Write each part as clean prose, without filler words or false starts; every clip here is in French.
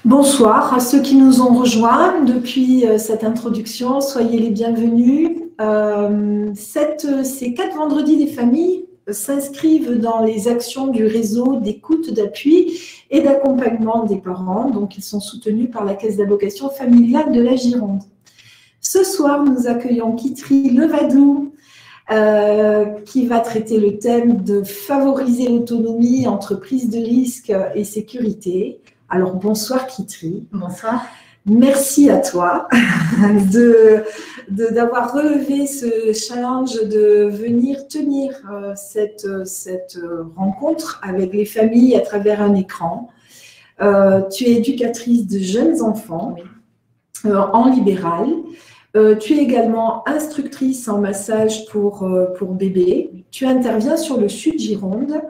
Bonsoir à ceux qui nous ont rejoints depuis cette introduction. Soyez les bienvenus. Ces 4 vendredis des familles s'inscrivent dans les actions du réseau d'écoute, d'appui et d'accompagnement des parents. Donc, ils sont soutenus par la Caisse d'allocation familiale de la Gironde. Ce soir, nous accueillons Kitri Levadou, qui va traiter le thème de favoriser l'autonomie entre prise de risque et sécurité. Alors, bonsoir Kitri. Bonsoir. Merci à toi d'avoir relevé ce challenge de venir tenir cette rencontre avec les familles à travers un écran. Tu es éducatrice de jeunes enfants en libéral. Tu es également instructrice en massage pour bébés. Tu interviens sur le Sud Gironde.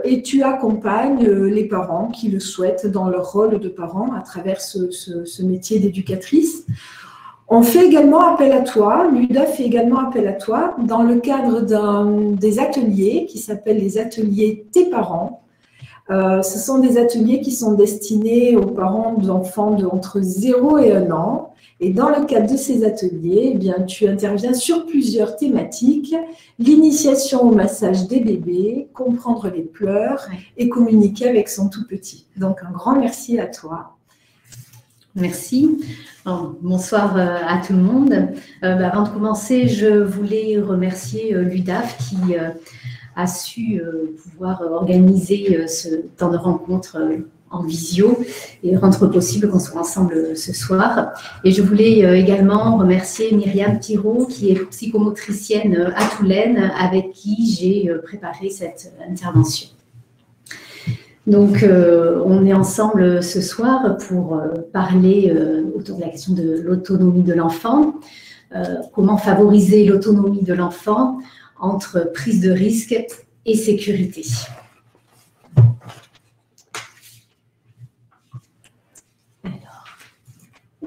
Et tu accompagnes les parents qui le souhaitent dans leur rôle de parents à travers ce métier d'éducatrice. On fait également appel à toi, l'UDA fait également appel à toi dans le cadre des ateliers qui s'appellent les ateliers Tes parents. Ce sont des ateliers qui sont destinés aux parents d'enfants entre 0 et 1 an. Et dans le cadre de ces ateliers, eh bien, tu interviens sur plusieurs thématiques, l'initiation au massage des bébés, comprendre les pleurs et communiquer avec son tout petit. Donc, un grand merci à toi. Merci. Bonsoir à tout le monde. Avant de commencer, je voulais remercier l'UDAF qui a su pouvoir organiser ce temps de rencontre en visio et rendre possible qu'on soit ensemble ce soir. Et je voulais également remercier Myriam Thiraud, qui est psychomotricienne à Toulaine, avec qui j'ai préparé cette intervention. Donc, on est ensemble ce soir pour parler autour de la question de l'autonomie de l'enfant, comment favoriser l'autonomie de l'enfant entre prise de risque et sécurité.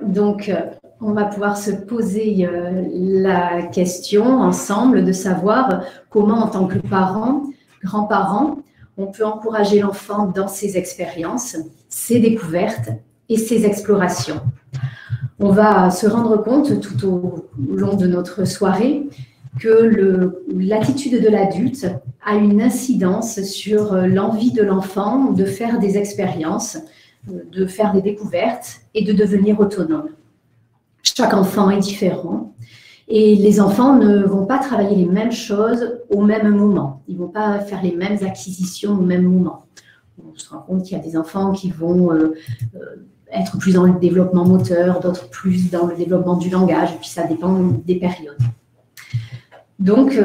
Donc, on va pouvoir se poser la question ensemble de savoir comment, en tant que parents, grands-parents, on peut encourager l'enfant dans ses expériences, ses découvertes et ses explorations. On va se rendre compte tout au long de notre soirée que l'attitude de l'adulte a une incidence sur l'envie de l'enfant de faire des expériences, de faire des découvertes et de devenir autonome. Chaque enfant est différent et les enfants ne vont pas travailler les mêmes choses au même moment. Ils ne vont pas faire les mêmes acquisitions au même moment. On se rend compte qu'il y a des enfants qui vont être plus dans le développement moteur, d'autres plus dans le développement du langage, et puis ça dépend des périodes. Donc,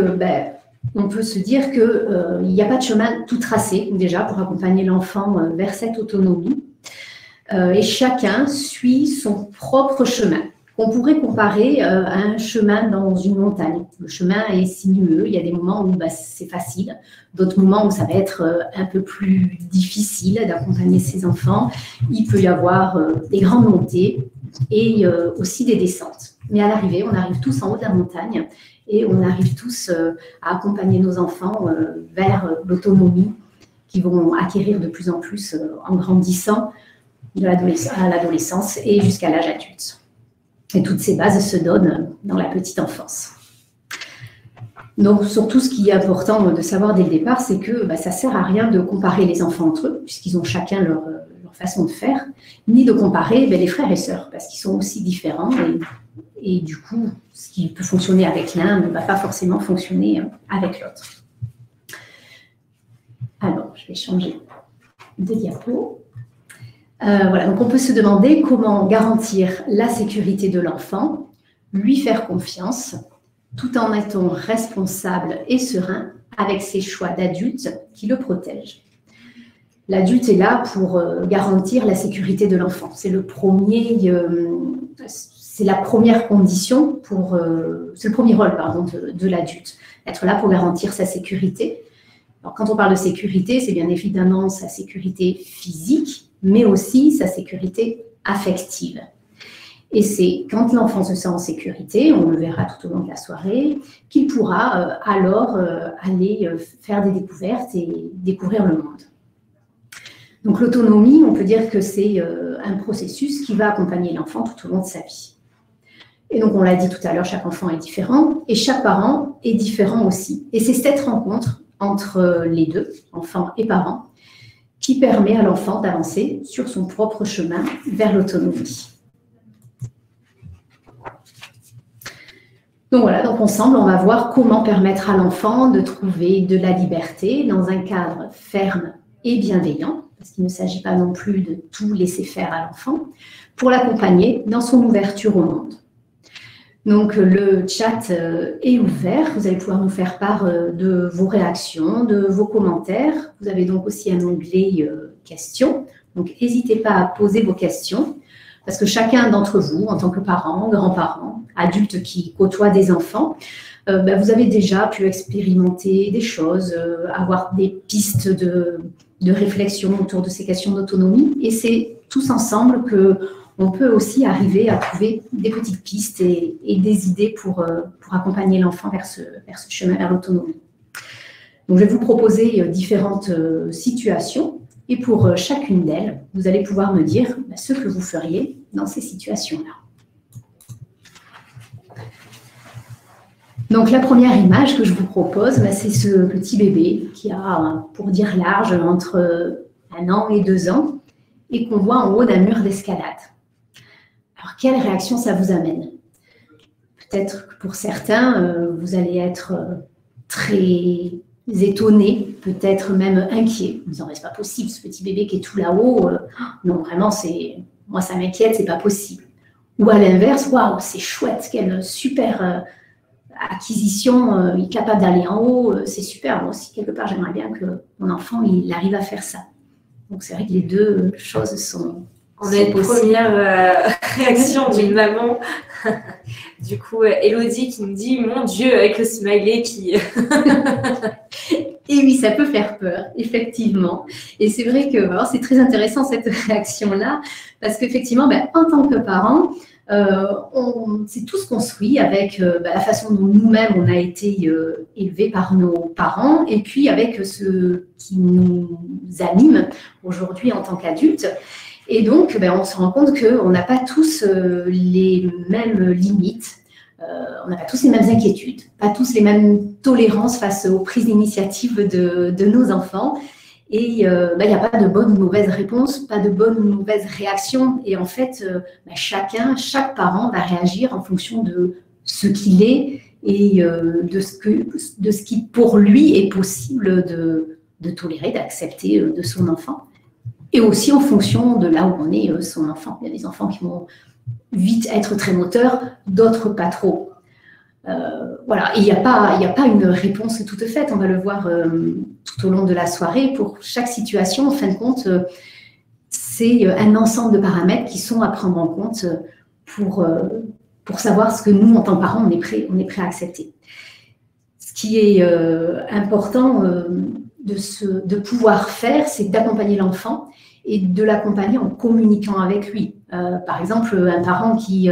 on peut se dire qu'il n'y a pas de chemin tout tracé déjà pour accompagner l'enfant vers cette autonomie. Et chacun suit son propre chemin, qu'on pourrait comparer à un chemin dans une montagne. Le chemin est sinueux, il y a des moments où c'est facile, d'autres moments où ça va être un peu plus difficile d'accompagner ses enfants. Il peut y avoir des grandes montées et aussi des descentes. Mais à l'arrivée, on arrive tous en haut de la montagne et on arrive tous à accompagner nos enfants vers l'autonomie qu'ils vont acquérir de plus en plus en grandissant à l'adolescence et jusqu'à l'âge adulte. Et toutes ces bases se donnent dans la petite enfance. Donc, surtout, ce qui est important de savoir dès le départ, c'est que ça ne sert à rien de comparer les enfants entre eux, puisqu'ils ont chacun leur façon de faire, ni de comparer les frères et sœurs, parce qu'ils sont aussi différents. Et du coup, ce qui peut fonctionner avec l'un ne va pas forcément fonctionner avec l'autre. Alors, je vais changer de diapo. Voilà, donc on peut se demander comment garantir la sécurité de l'enfant, lui faire confiance, tout en étant responsable et serein avec ses choix d'adulte qui le protègent. L'adulte est là pour garantir la sécurité de l'enfant. C'est la première condition c'est le premier rôle, de l'adulte, être là pour garantir sa sécurité. Alors, quand on parle de sécurité, c'est bien évidemment sa sécurité physique, mais aussi sa sécurité affective. Et c'est quand l'enfant se sent en sécurité, on le verra tout au long de la soirée, qu'il pourra alors aller faire des découvertes et découvrir le monde. Donc l'autonomie, on peut dire que c'est un processus qui va accompagner l'enfant tout au long de sa vie. Et donc on l'a dit tout à l'heure, chaque enfant est différent et chaque parent est différent aussi. Et c'est cette rencontre entre les deux, enfants et parents, qui permet à l'enfant d'avancer sur son propre chemin vers l'autonomie. Donc voilà, donc ensemble, on va voir comment permettre à l'enfant de trouver de la liberté dans un cadre ferme et bienveillant, parce qu'il ne s'agit pas non plus de tout laisser faire à l'enfant, pour l'accompagner dans son ouverture au monde. Donc le chat est ouvert, vous allez pouvoir nous faire part de vos réactions, de vos commentaires. Vous avez donc aussi un onglet questions, donc n'hésitez pas à poser vos questions, parce que chacun d'entre vous, en tant que parents, grands-parents, adultes qui côtoient des enfants, vous avez déjà pu expérimenter des choses, avoir des pistes de réflexion autour de ces questions d'autonomie. Et c'est tous ensemble qu'on peut aussi arriver à trouver des petites pistes et des idées pour accompagner l'enfant vers ce chemin vers l'autonomie. Donc, je vais vous proposer différentes situations. Et pour chacune d'elles, vous allez pouvoir me dire ce que vous feriez dans ces situations-là. Donc, la première image que je vous propose, c'est ce petit bébé qui a, pour dire large, entre 1 an et 2 ans et qu'on voit en haut d'un mur d'escalade. Alors, quelle réaction ça vous amène? Peut-être que pour certains, vous allez être très étonné, peut-être même inquiet. Vous en disant, c'est pas possible, ce petit bébé qui est tout là-haut, non, vraiment, moi, ça m'inquiète, c'est pas possible. Ou à l'inverse, waouh, c'est chouette, quelle super acquisition, il est capable d'aller en haut, c'est super. Moi aussi, quelque part, j'aimerais bien que mon enfant, il arrive à faire ça. Donc, c'est vrai que les deux choses sont On a une première réaction d'une maman. Du coup, Elodie qui nous dit « Mon Dieu !» avec le smiley qui… Et oui, ça peut faire peur, effectivement. Et c'est vrai que c'est très intéressant cette réaction-là, parce qu'effectivement, en tant que parent, on s'est tous construits avec la façon dont nous-mêmes on a été élevés par nos parents, et puis avec ce qui nous anime aujourd'hui en tant qu'adultes. Et donc, on se rend compte qu'on n'a pas tous les mêmes limites, on n'a pas tous les mêmes inquiétudes, pas tous les mêmes tolérances face aux prises d'initiative de nos enfants. Et il n'y a pas de bonne ou mauvaise réponse, pas de bonne ou mauvaise réaction. Et en fait, chaque parent va réagir en fonction de ce qu'il est et de ce qui, pour lui, est possible de tolérer, d'accepter de son enfant. Et aussi en fonction de là où on est son enfant. Il y a des enfants qui vont vite être très moteurs, d'autres pas trop. Voilà, et il n'y a pas une réponse toute faite. On va le voir tout au long de la soirée. Pour chaque situation, en fin de compte, c'est un ensemble de paramètres qui sont à prendre en compte pour savoir ce que nous, en tant que parents, on est prêt à accepter. Ce qui est important de pouvoir faire, c'est d'accompagner l'enfant et de l'accompagner en communiquant avec lui. Par exemple, un parent qui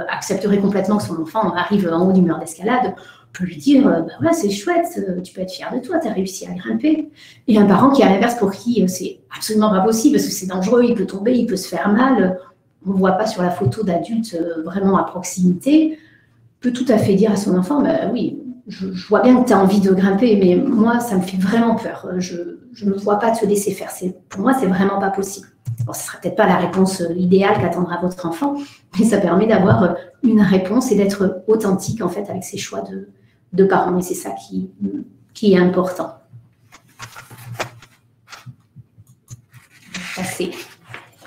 accepterait complètement que son enfant arrive en haut du mur d'escalade peut lui dire voilà, c'est chouette, tu peux être fier de toi, tu as réussi à grimper. Et un parent qui, à l'inverse, pour qui c'est absolument pas possible parce que c'est dangereux, il peut tomber, il peut se faire mal, on ne voit pas sur la photo d'adulte vraiment à proximité, peut tout à fait dire à son enfant oui, je vois bien que tu as envie de grimper, mais moi, ça me fait vraiment peur. Je ne vois pas te laisser faire. Pour moi, c'est vraiment pas possible. Bon, ce ne sera peut-être pas la réponse idéale qu'attendra votre enfant, mais ça permet d'avoir une réponse et d'être authentique, en fait, avec ses choix de parents. Et c'est ça qui est important. Passer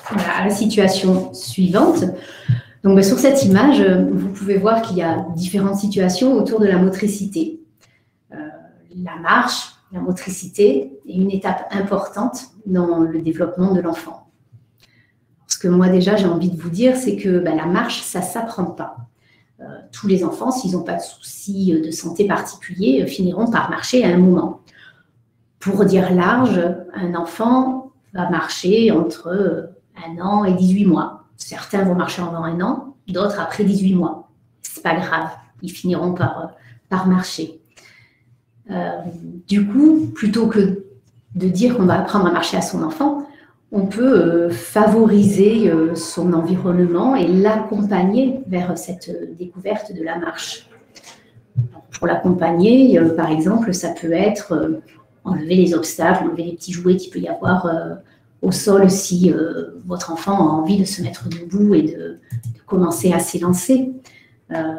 à la situation suivante. Donc, sur cette image, vous pouvez voir qu'il y a différentes situations autour de la motricité. La marche, la motricité est une étape importante dans le développement de l'enfant. Ce que moi, déjà, j'ai envie de vous dire, c'est que la marche, ça ne s'apprend pas. Tous les enfants, s'ils n'ont pas de soucis de santé particuliers, finiront par marcher à un moment. Pour dire large, un enfant va marcher entre 1 an et 18 mois. Certains vont marcher avant 1 an, d'autres après 18 mois. Ce n'est pas grave, ils finiront par marcher. Du coup, plutôt que de dire qu'on va apprendre à marcher à son enfant, on peut favoriser son environnement et l'accompagner vers cette découverte de la marche. Pour l'accompagner, par exemple, ça peut être enlever les obstacles, enlever les petits jouets qu'il peut y avoir au sol si votre enfant a envie de se mettre debout et de commencer à s'élancer.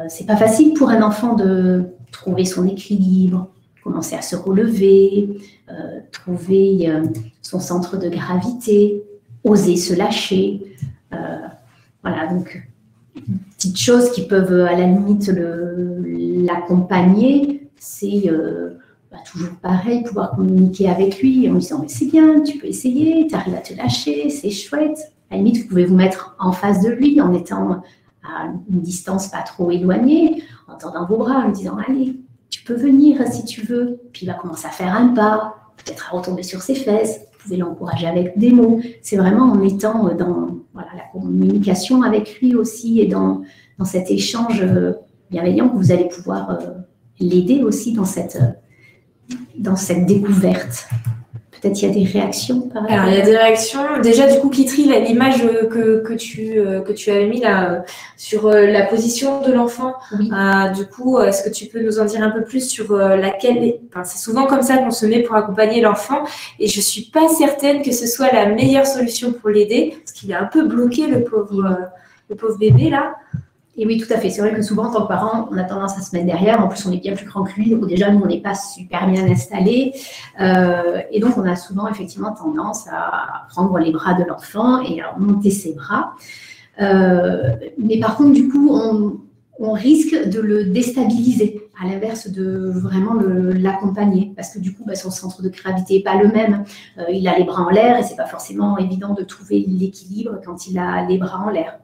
C'est pas facile pour un enfant de trouver son équilibre, commencer à se relever, trouver son centre de gravité, oser se lâcher. Voilà, donc petites choses qui peuvent à la limite l'accompagner, c'est toujours pareil, pouvoir communiquer avec lui en lui disant mais c'est bien, tu peux essayer, tu arrives à te lâcher, c'est chouette. À la limite, vous pouvez vous mettre en face de lui en étant à une distance pas trop éloignée, en tendant vos bras, en lui disant allez, tu peux venir si tu veux. Puis il va commencer à faire un pas, peut-être à retomber sur ses fesses. Vous pouvez l'encourager avec des mots. C'est vraiment en étant dans la communication avec lui aussi et dans cet échange bienveillant que vous allez pouvoir l'aider aussi dans cette découverte. Peut-être il y a des réactions par exemple. Alors, il y a des réactions. Déjà, du coup, Kitri, l'image que tu avais mis là sur la position de l'enfant, Oui. Du coup, est-ce que tu peux nous en dire un peu plus sur laquelle... Enfin, c'est souvent comme ça qu'on se met pour accompagner l'enfant et je ne suis pas certaine que ce soit la meilleure solution pour l'aider parce qu'il est un peu bloqué, le pauvre bébé là. Et oui, tout à fait. C'est vrai que souvent, en tant que parent, on a tendance à se mettre derrière. En plus, on est bien plus grand que lui. Donc déjà, nous, on n'est pas super bien installés. Et donc, on a souvent, effectivement, tendance à prendre les bras de l'enfant et à monter ses bras. Mais par contre, du coup, on risque de le déstabiliser, à l'inverse de vraiment l'accompagner. Parce que du coup, son centre de gravité n'est pas le même. Il a les bras en l'air et ce n'est pas forcément évident de trouver l'équilibre quand il a les bras en l'air.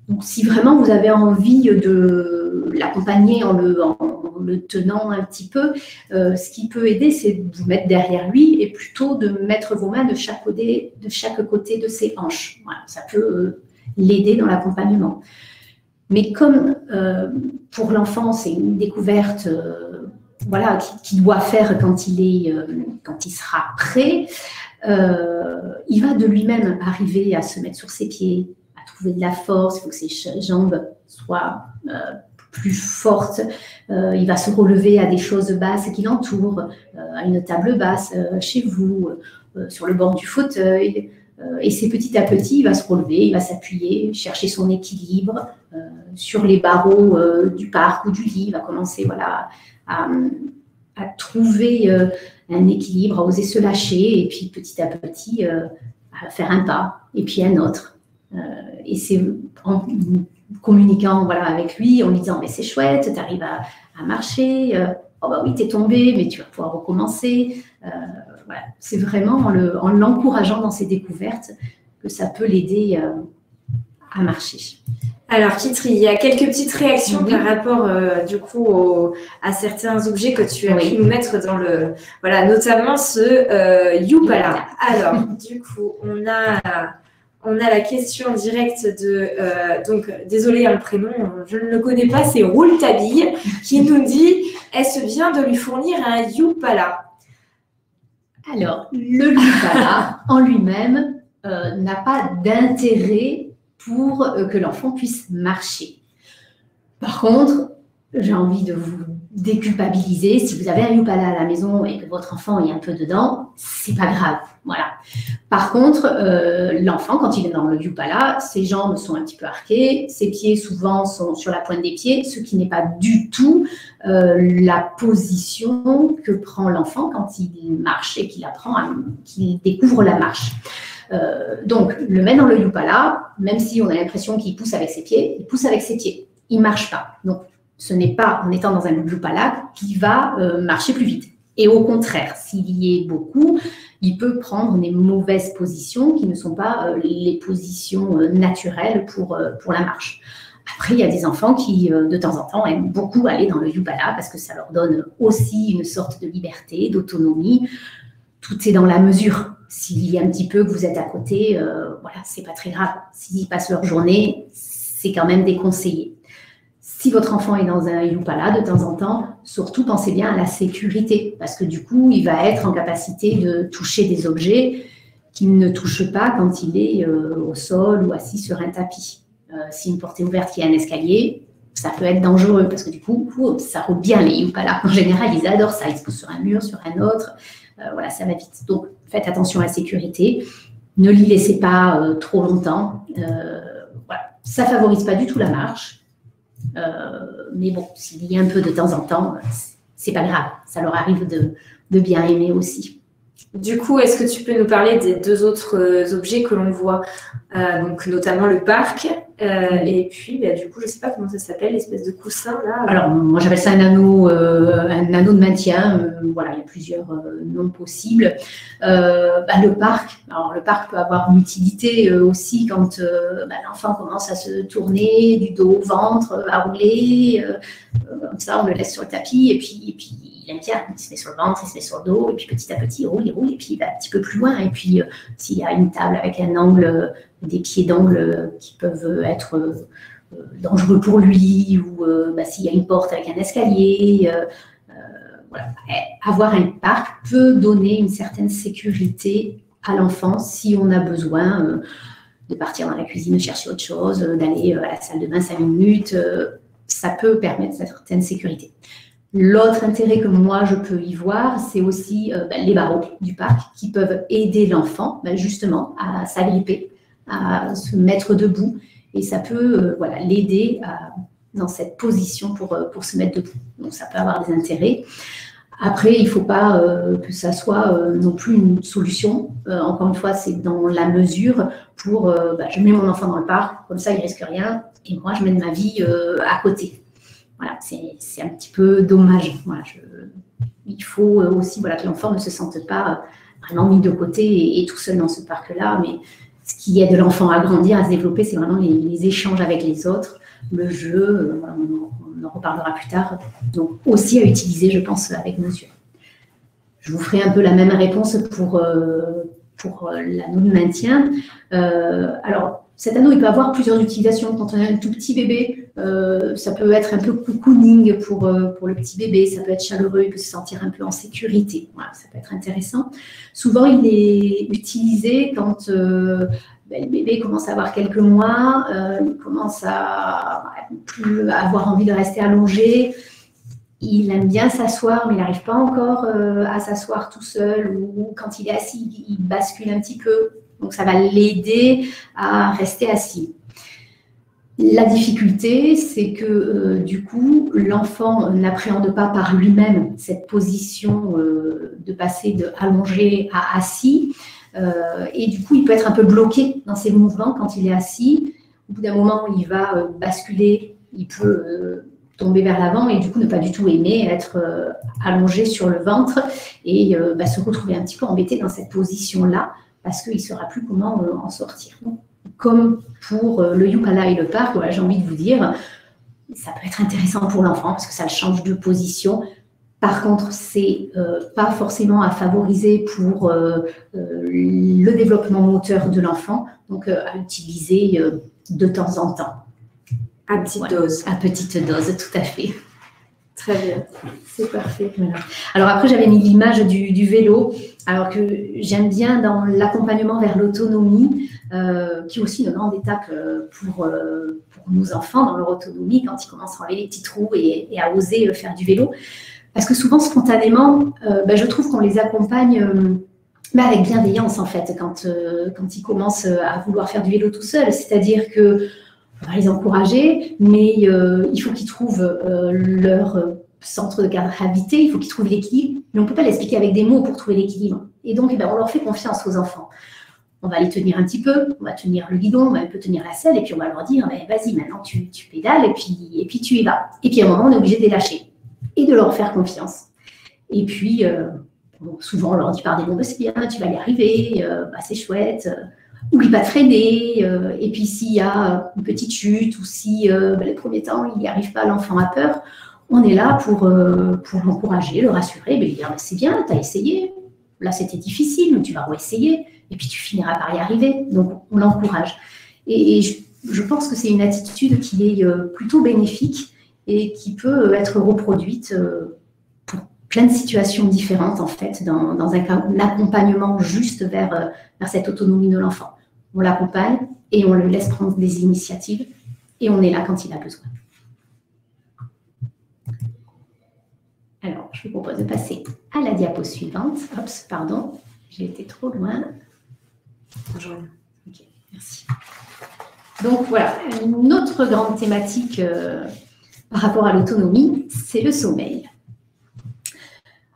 Donc, si vraiment vous avez envie de l'accompagner en le tenant un petit peu, ce qui peut aider, c'est de vous mettre derrière lui et plutôt de mettre vos mains de chaque côté de ses hanches. Voilà, ça peut l'aider dans l'accompagnement. Mais comme pour l'enfant, c'est une découverte qu'il doit faire quand il sera prêt, il va de lui-même arriver à se mettre sur ses pieds, trouver de la force, il faut que ses jambes soient plus fortes. Il va se relever à des choses basses qui l'entourent, à une table basse chez vous, sur le bord du fauteuil. Et c'est petit à petit, il va se relever, il va s'appuyer, chercher son équilibre sur les barreaux du parc ou du lit. Il va commencer à trouver un équilibre, à oser se lâcher et puis petit à petit à faire un pas et puis un autre. Et c'est en communiquant avec lui, en lui disant mais c'est chouette, tu arrives à marcher, oh bah oui, tu es tombé, mais tu vas pouvoir recommencer. C'est vraiment en l'encourageant dans ses découvertes que ça peut l'aider à marcher. Alors Kitri, il y a quelques petites réactions par rapport du coup à certains objets que tu as pu nous mettre dans notamment ce Youpala. Alors du coup, on a la question directe de, donc désolé le prénom, je ne le connais pas, c'est Roultabille, qui nous dit « Est-ce bien de lui fournir un Youpala ?» Alors, le Youpala en lui-même n'a pas d'intérêt pour que l'enfant puisse marcher. Par contre, j'ai envie de vous déculpabiliser. Si vous avez un Youpala à la maison et que votre enfant est un peu dedans, c'est pas grave. Voilà. Par contre, l'enfant, quand il est dans le Youpala, ses jambes sont un petit peu arquées, ses pieds souvent sont sur la pointe des pieds, ce qui n'est pas du tout la position que prend l'enfant quand il marche et qu'il découvre la marche. Donc, le mettre dans le Youpala, même si on a l'impression qu'il pousse avec ses pieds, il pousse avec ses pieds. Il ne marche pas. Donc, ce n'est pas en étant dans un Youpala qu'il va marcher plus vite. Et au contraire, s'il y est beaucoup, il peut prendre des mauvaises positions qui ne sont pas les positions naturelles pour la marche. Après, il y a des enfants qui, de temps en temps, aiment beaucoup aller dans le Youpala parce que ça leur donne aussi une sorte de liberté, d'autonomie. Tout est dans la mesure. S'il y a un petit peu que vous êtes à côté, c'est pas très grave. S'ils passent leur journée, c'est quand même déconseillé. Si votre enfant est dans un Youpala, de temps en temps, surtout pensez bien à la sécurité, parce que du coup, il va être en capacité de toucher des objets qu'il ne touche pas quand il est au sol ou assis sur un tapis. Si une porte est ouverte, qu'il y a un escalier, ça peut être dangereux parce que du coup, ça roule bien les Yupala. En général, ils adorent ça. Ils se posent sur un mur, sur un autre. Voilà, ça va vite. Donc, faites attention à la sécurité. Ne l'y laissez pas trop longtemps. Voilà. Ça ne favorise pas du tout la marche. Mais bon, s'il y a un peu de temps en temps, c'est pas grave. Ça leur arrive de bien aimer aussi. Du coup, est-ce que tu peux nous parler des 2 autres objets que l'on voit, donc notamment le parc et puis du coup, je ne sais pas comment ça s'appelle, l'espèce de coussin là. Alors, moi j'appelle ça un anneau de maintien. Voilà, il y a plusieurs noms possibles. Le parc, alors le parc peut avoir une utilité aussi quand l'enfant commence à se tourner du dos au ventre, à rouler. Comme ça, on le laisse sur le tapis et puis il aime bien, il se met sur le ventre, il se met sur le dos, et puis petit à petit, il roule, et puis il va un petit peu plus loin. Et puis, s'il y a une table avec un angle, des pieds d'angle qui peuvent être dangereux pour lui, ou s'il y a une porte avec un escalier, voilà. Avoir un parc peut donner une certaine sécurité à l'enfant si on a besoin de partir dans la cuisine, chercher autre chose, d'aller à la salle de bain 5 minutes. Ça peut permettre une certaine sécurité. L'autre intérêt que moi je peux y voir, c'est aussi les barreaux du parc qui peuvent aider l'enfant justement à s'agripper, à se mettre debout, et ça peut l'aider dans cette position pour se mettre debout. Donc ça peut avoir des intérêts. Après, il ne faut pas que ça soit non plus une solution. Encore une fois, c'est dans la mesure pour je mets mon enfant dans le parc, comme ça il ne risque rien, et moi je mène ma vie à côté. Voilà, c'est un petit peu dommage. Voilà, il faut aussi que l'enfant ne se sente pas vraiment mis de côté et tout seul dans ce parc-là. Mais ce qui aide l'enfant à grandir, à se développer, c'est vraiment les échanges avec les autres, le jeu, on en reparlera plus tard. Donc aussi à utiliser, je pense, avec mesure. Je vous ferai un peu la même réponse pour l'anneau de maintien. Alors, cet anneau, il peut avoir plusieurs utilisations. Quand on a un tout petit bébé, ça peut être un peu cocooning pour le petit bébé, ça peut être chaleureux, il peut se sentir un peu en sécurité. Voilà, ça peut être intéressant. Souvent, il est utilisé quand le bébé commence à avoir quelques mois, il commence à plus avoir envie de rester allongé. Il aime bien s'asseoir, mais il n'arrive pas encore à s'asseoir tout seul, ou quand il est assis, il bascule un petit peu. Donc, ça va l'aider à rester assis. La difficulté, c'est que du coup, l'enfant n'appréhende pas par lui-même cette position de passer de allongé à assis. Et du coup, il peut être un peu bloqué dans ses mouvements quand il est assis. Au bout d'un moment, il va basculer, il peut tomber vers l'avant et du coup ne pas du tout aimer être allongé sur le ventre et se retrouver un petit peu embêté dans cette position-là parce qu'il ne saura plus comment en sortir. Donc, comme pour le Yupala et le parc, voilà, j'ai envie de vous dire, ça peut être intéressant pour l'enfant parce que ça change de position. Par contre, c'est pas forcément à favoriser pour le développement moteur de l'enfant, donc à utiliser de temps en temps. À petite dose. À petite dose, tout à fait. Très bien. C'est parfait. Voilà. Alors après, j'avais mis l'image du vélo, alors que j'aime bien dans l'accompagnement vers l'autonomie, qui est aussi une grande étape pour nos enfants dans leur autonomie, quand ils commencent à enlever les petits trous et à oser faire du vélo. Parce que souvent, spontanément, je trouve qu'on les accompagne avec bienveillance, en fait, quand ils commencent à vouloir faire du vélo tout seuls. C'est-à-dire que on va les encourager, mais il faut qu'ils trouvent leur centre de gravité, il faut qu'ils trouvent l'équilibre. Mais on ne peut pas l'expliquer avec des mots pour trouver l'équilibre. Et donc, on leur fait confiance aux enfants. On va les tenir un petit peu, on va tenir le guidon, on va un peu tenir la selle, et puis on va leur dire, vas-y, maintenant tu pédales, et puis tu y vas. Et puis à un moment, on est obligé de les lâcher et de leur faire confiance. Et puis, souvent, on leur dit par des mots, c'est bien, tu vas y arriver, c'est chouette. Oublie pas de freiner, et puis s'il y a une petite chute ou si les premiers temps il n'y arrive pas, l'enfant a peur, on est là pour l'encourager, le rassurer, lui dire c'est bien, tu as essayé, là c'était difficile, mais tu vas réessayer, et puis tu finiras par y arriver. Donc on l'encourage. Et je pense que c'est une attitude qui est plutôt bénéfique et qui peut être reproduite pour plein de situations différentes, en fait, dans un accompagnement juste vers cette autonomie de l'enfant. On l'accompagne et on le laisse prendre des initiatives et on est là quand il a besoin. Alors, je vous propose de passer à la diapo suivante. Oups, pardon, j'ai été trop loin. Bonjour. Ok, merci. Donc voilà, une autre grande thématique par rapport à l'autonomie, c'est le sommeil.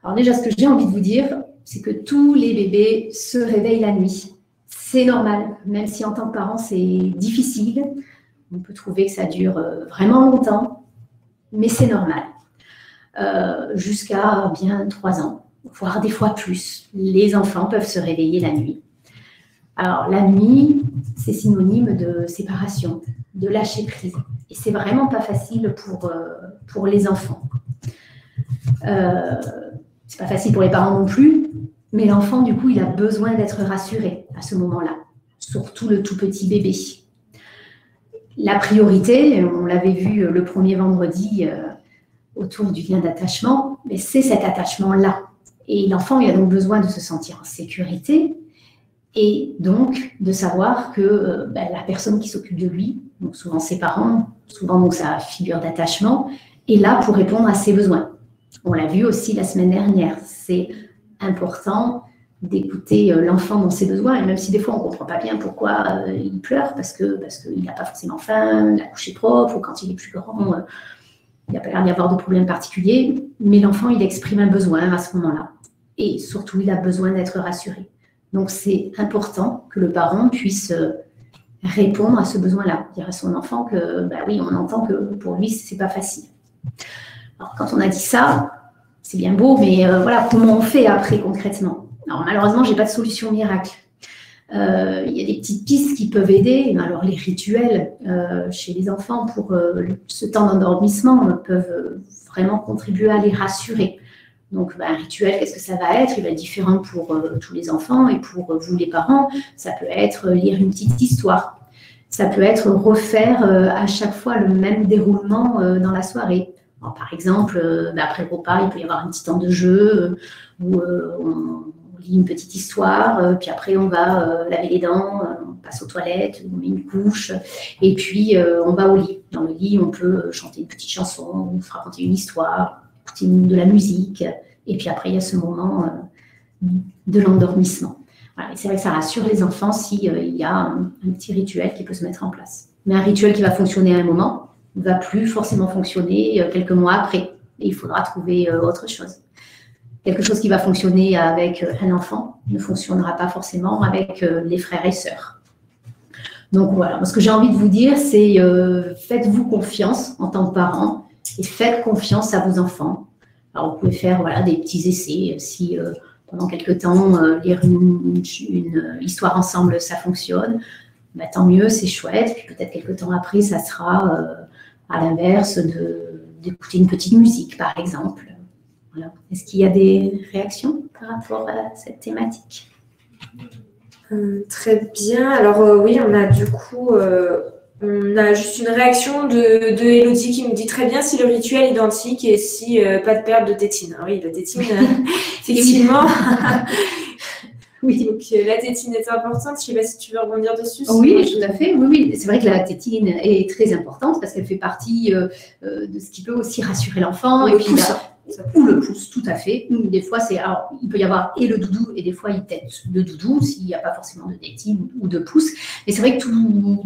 Alors déjà, ce que j'ai envie de vous dire, c'est que tous les bébés se réveillent la nuit. C'est normal, même si en tant que parent, c'est difficile. On peut trouver que ça dure vraiment longtemps, mais c'est normal. Jusqu'à bien 3 ans, voire des fois plus. Les enfants peuvent se réveiller la nuit. Alors, la nuit, c'est synonyme de séparation, de lâcher prise. Et c'est vraiment pas facile pour les enfants. C'est pas facile pour les parents non plus, mais l'enfant, du coup, il a besoin d'être rassuré à ce moment-là, surtout le tout petit bébé. La priorité, on l'avait vu le premier vendredi autour du lien d'attachement, mais c'est cet attachement-là. Et l'enfant, il a donc besoin de se sentir en sécurité et donc de savoir que la personne qui s'occupe de lui, donc souvent ses parents, souvent donc sa figure d'attachement, est là pour répondre à ses besoins. On l'a vu aussi la semaine dernière. C'est important d'écouter l'enfant dans ses besoins, et même si des fois on ne comprend pas bien pourquoi il pleure, parce qu'il n'a pas forcément faim, la couche est propre, ou quand il est plus grand, il n'y a pas l'air d'y avoir de problème particulier, mais l'enfant, il exprime un besoin à ce moment-là. Et surtout, il a besoin d'être rassuré. Donc, c'est important que le parent puisse répondre à ce besoin-là. Dire à son enfant que, oui, on entend que pour lui, ce n'est pas facile. Alors, quand on a dit ça, c'est bien beau, mais voilà, comment on fait après concrètement? Alors, malheureusement, je n'ai pas de solution miracle. Il y a des petites pistes qui peuvent aider. Alors, les rituels chez les enfants pour ce temps d'endormissement peuvent vraiment contribuer à les rassurer. Donc, un rituel, qu'est-ce que ça va être? Il va être différent pour tous les enfants et pour vous les parents. Ça peut être lire une petite histoire. Ça peut être refaire à chaque fois le même déroulement dans la soirée. Alors, par exemple, après le repas, il peut y avoir un petit temps de jeu où on lit une petite histoire, puis après on va laver les dents, on passe aux toilettes, on met une couche, et puis on va au lit. Dans le lit, on peut chanter une petite chanson, on se raconter une histoire, écouter de la musique, et puis après il y a ce moment de l'endormissement. Voilà. Et c'est vrai que ça rassure les enfants s'il y a un petit rituel qui peut se mettre en place. Mais un rituel qui va fonctionner à un moment ne va plus forcément fonctionner quelques mois après, et il faudra trouver autre chose. Quelque chose qui va fonctionner avec un enfant ne fonctionnera pas forcément avec les frères et sœurs. Donc voilà, ce que j'ai envie de vous dire, c'est faites-vous confiance en tant que parents et faites confiance à vos enfants. Alors vous pouvez faire des petits essais. Si pendant quelques temps, lire une histoire ensemble, ça fonctionne, tant mieux, c'est chouette. Puis peut-être quelques temps après, ça sera à l'inverse d'écouter une petite musique, par exemple. Voilà. Est-ce qu'il y a des réactions par rapport à cette thématique? Très bien. Alors oui, on a du coup, on a juste une réaction de Elodie qui nous dit très bien si le rituel est identique et si pas de perte de tétine. Ah oui, la tétine, effectivement. Oui, donc la tétine est importante. Je ne sais pas si tu veux rebondir dessus. Oui, tout à fait. Oui. C'est vrai que la tétine est très importante parce qu'elle fait partie de ce qui peut aussi rassurer l'enfant. Et puis, ou le pouce, tout à fait. Des fois, il peut y avoir et le doudou et des fois, il tète le doudou s'il n'y a pas forcément de tétine ou de pouce. Mais c'est vrai que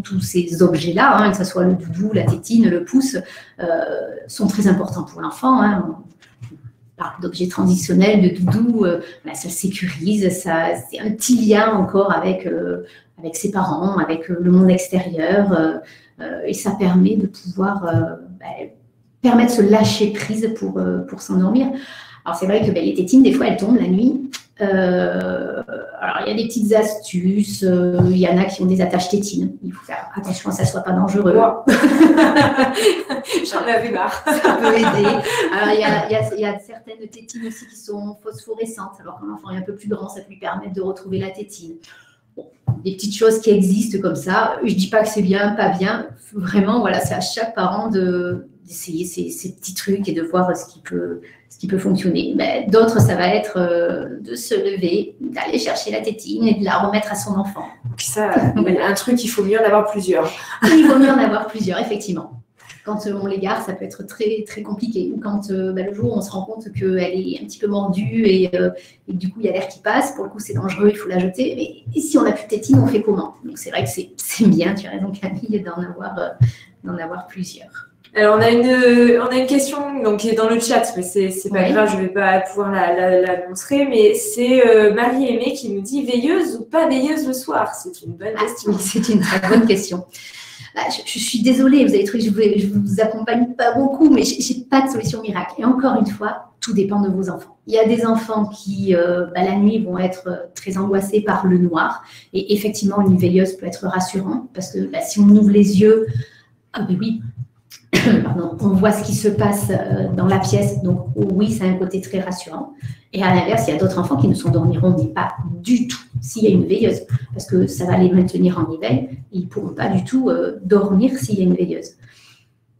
tous ces objets-là, que ce soit le doudou, la tétine, le pouce, sont très importants pour l'enfant. On parle d'objets transitionnels, de doudou, ça le sécurise, c'est un petit lien encore avec ses parents, avec le monde extérieur, et ça permet de pouvoir permettre de se lâcher prise pour s'endormir. Alors c'est vrai que les tétines, des fois, elles tombent la nuit. Alors il y a des petites astuces, il y en a qui ont des attaches tétines. Il faut faire attention que ça ne soit pas dangereux. Wow. J'en avais marre. Ça peut aider. Alors il y a certaines tétines aussi qui sont phosphorescentes. Alors quand l'enfant est un peu plus grand, ça peut lui permettre de retrouver la tétine. Bon, des petites choses qui existent comme ça. Je ne dis pas que c'est bien, pas bien. Vraiment, c'est à chaque parent de d'essayer ces petits trucs et de voir ce qui peut fonctionner. Ben, d'autres, ça va être de se lever, d'aller chercher la tétine et de la remettre à son enfant. Donc ça, un truc, il faut mieux en avoir plusieurs. Il vaut mieux en avoir plusieurs, effectivement. Quand on l'égare, ça peut être très, très compliqué. Ou quand le jour où on se rend compte qu'elle est un petit peu mordue et du coup, il y a l'air qui passe. Pour le coup, c'est dangereux, il faut la jeter. Mais si on n'a plus de tétine, on fait comment? Donc, c'est vrai que c'est bien, tu as raison, Camille, d'en avoir plusieurs. Alors, on a une question donc, qui est dans le chat, mais c'est pas grave, je ne vais pas pouvoir la montrer. Mais c'est Marie-Aimée qui nous dit « Veilleuse ou pas veilleuse le soir ?» C'est une bonne question. C'est une très bonne question. Je suis désolée, vous avez trouvé, je vous accompagne pas beaucoup, mais j'ai pas de solution miracle. Et encore une fois, tout dépend de vos enfants. Il y a des enfants qui, la nuit, vont être très angoissés par le noir. Et effectivement, une veilleuse peut être rassurante parce que si on ouvre les yeux, oui, pardon, on voit ce qui se passe dans la pièce. Donc oui, c'est un côté très rassurant. Et à l'inverse, il y a d'autres enfants qui ne s'endormiront pas du tout s'il y a une veilleuse, parce que ça va les maintenir en éveil. Et ils ne pourront pas du tout dormir s'il y a une veilleuse.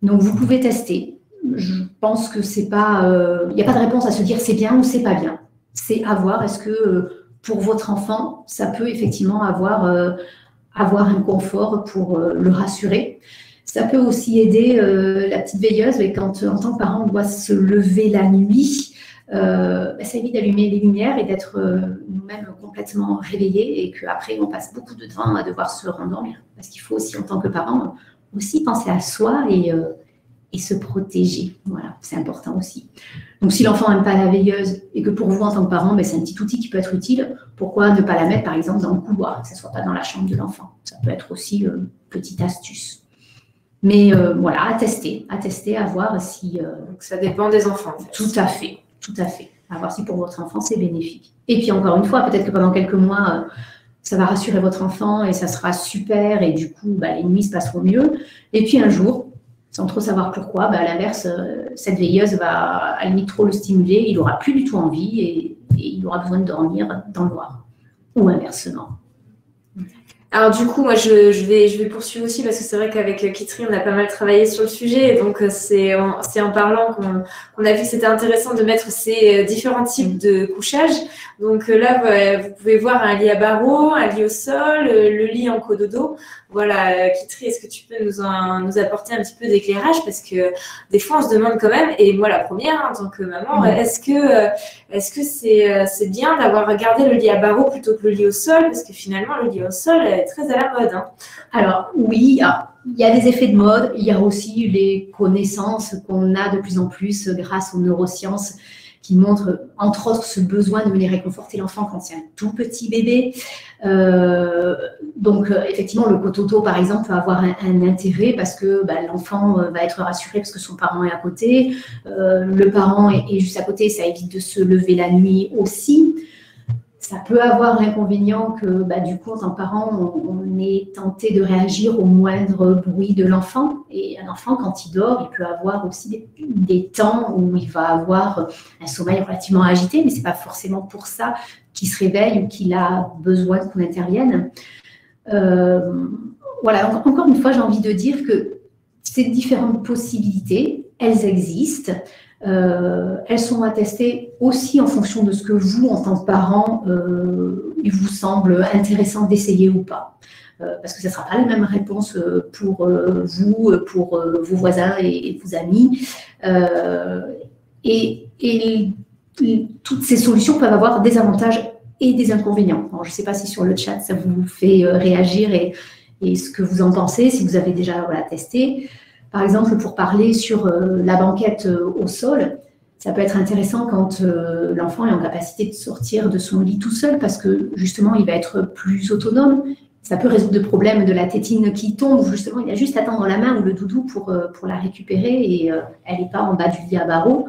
Donc vous pouvez tester. Je pense que c'est pas, il n'y a pas de réponse à se dire c'est bien ou c'est pas bien. C'est à voir. Est-ce que pour votre enfant, ça peut effectivement avoir un confort pour le rassurer. Ça peut aussi aider la petite veilleuse, mais quand en tant que parent, on doit se lever la nuit, ça évite d'allumer les lumières et d'être nous-mêmes complètement réveillés et qu'après, on passe beaucoup de temps à devoir se rendormir. Parce qu'il faut aussi, en tant que parent, aussi penser à soi et se protéger. Voilà, c'est important aussi. Donc, si l'enfant n'aime pas la veilleuse et que pour vous, en tant que parent, c'est un petit outil qui peut être utile, pourquoi ne pas la mettre, par exemple, dans le couloir, que ce ne soit pas dans la chambre de l'enfant? Ça peut être aussi une petite astuce. Mais voilà, à tester, à voir si… Donc, ça dépend des enfants. En fait. Tout à fait. À voir si pour votre enfant, c'est bénéfique. Et puis, encore une fois, peut-être que pendant quelques mois, ça va rassurer votre enfant et ça sera super et du coup, les nuits se passeront mieux. Et puis, un jour, sans trop savoir pourquoi, à l'inverse, cette veilleuse va à la limite trop le stimuler, il n'aura plus du tout envie et il aura besoin de dormir dans le noir. Ou inversement. Alors du coup, moi je vais poursuivre aussi parce que c'est vrai qu'avec Kitri, on a pas mal travaillé sur le sujet. Et donc c'est en parlant qu'on a vu que c'était intéressant de mettre ces différents types de couchage. Donc là, vous pouvez voir un lit à barreaux, un lit au sol, le lit en cododo. Voilà, Kitri, est-ce que tu peux nous apporter un petit peu d'éclairage? Parce que des fois, on se demande quand même, et moi la première, en tant que maman, est-ce que c'est bien d'avoir gardé le lit à barreaux plutôt que le lit au sol? Parce que finalement, le lit au sol est très à la mode. Hein. Alors oui, il y a des effets de mode, il y a aussi les connaissances qu'on a de plus en plus grâce aux neurosciences qui montrent entre autres ce besoin de venir réconforter l'enfant quand c'est un tout petit bébé. Donc effectivement, le cotodo par exemple peut avoir un intérêt parce que l'enfant va être rassuré parce que son parent est à côté, le parent est juste à côté, ça évite de se lever la nuit aussi. Ça peut avoir l'inconvénient que, du coup, en tant que parent, on est tenté de réagir au moindre bruit de l'enfant. Et un enfant, quand il dort, il peut avoir aussi des temps où il va avoir un sommeil relativement agité, mais ce n'est pas forcément pour ça qu'il se réveille ou qu'il a besoin qu'on intervienne. Voilà, encore une fois, j'ai envie de dire que ces différentes possibilités, elles existent. Elles sont à tester aussi en fonction de ce que vous, en tant que parent, il vous semble intéressant d'essayer ou pas. Parce que ce ne sera pas la même réponse pour vous, pour vos voisins et vos amis. Et toutes ces solutions peuvent avoir des avantages et des inconvénients. Alors, je ne sais pas si sur le chat, ça vous fait réagir et ce que vous en pensez, si vous avez déjà testé. Par exemple, pour parler sur la banquette au sol, ça peut être intéressant quand l'enfant est en capacité de sortir de son lit tout seul parce que justement, il va être plus autonome. Ça peut résoudre le problème de la tétine qui tombe. Justement, il a juste à tendre la main ou le doudou pour la récupérer et elle n'est pas en bas du lit à barreaux.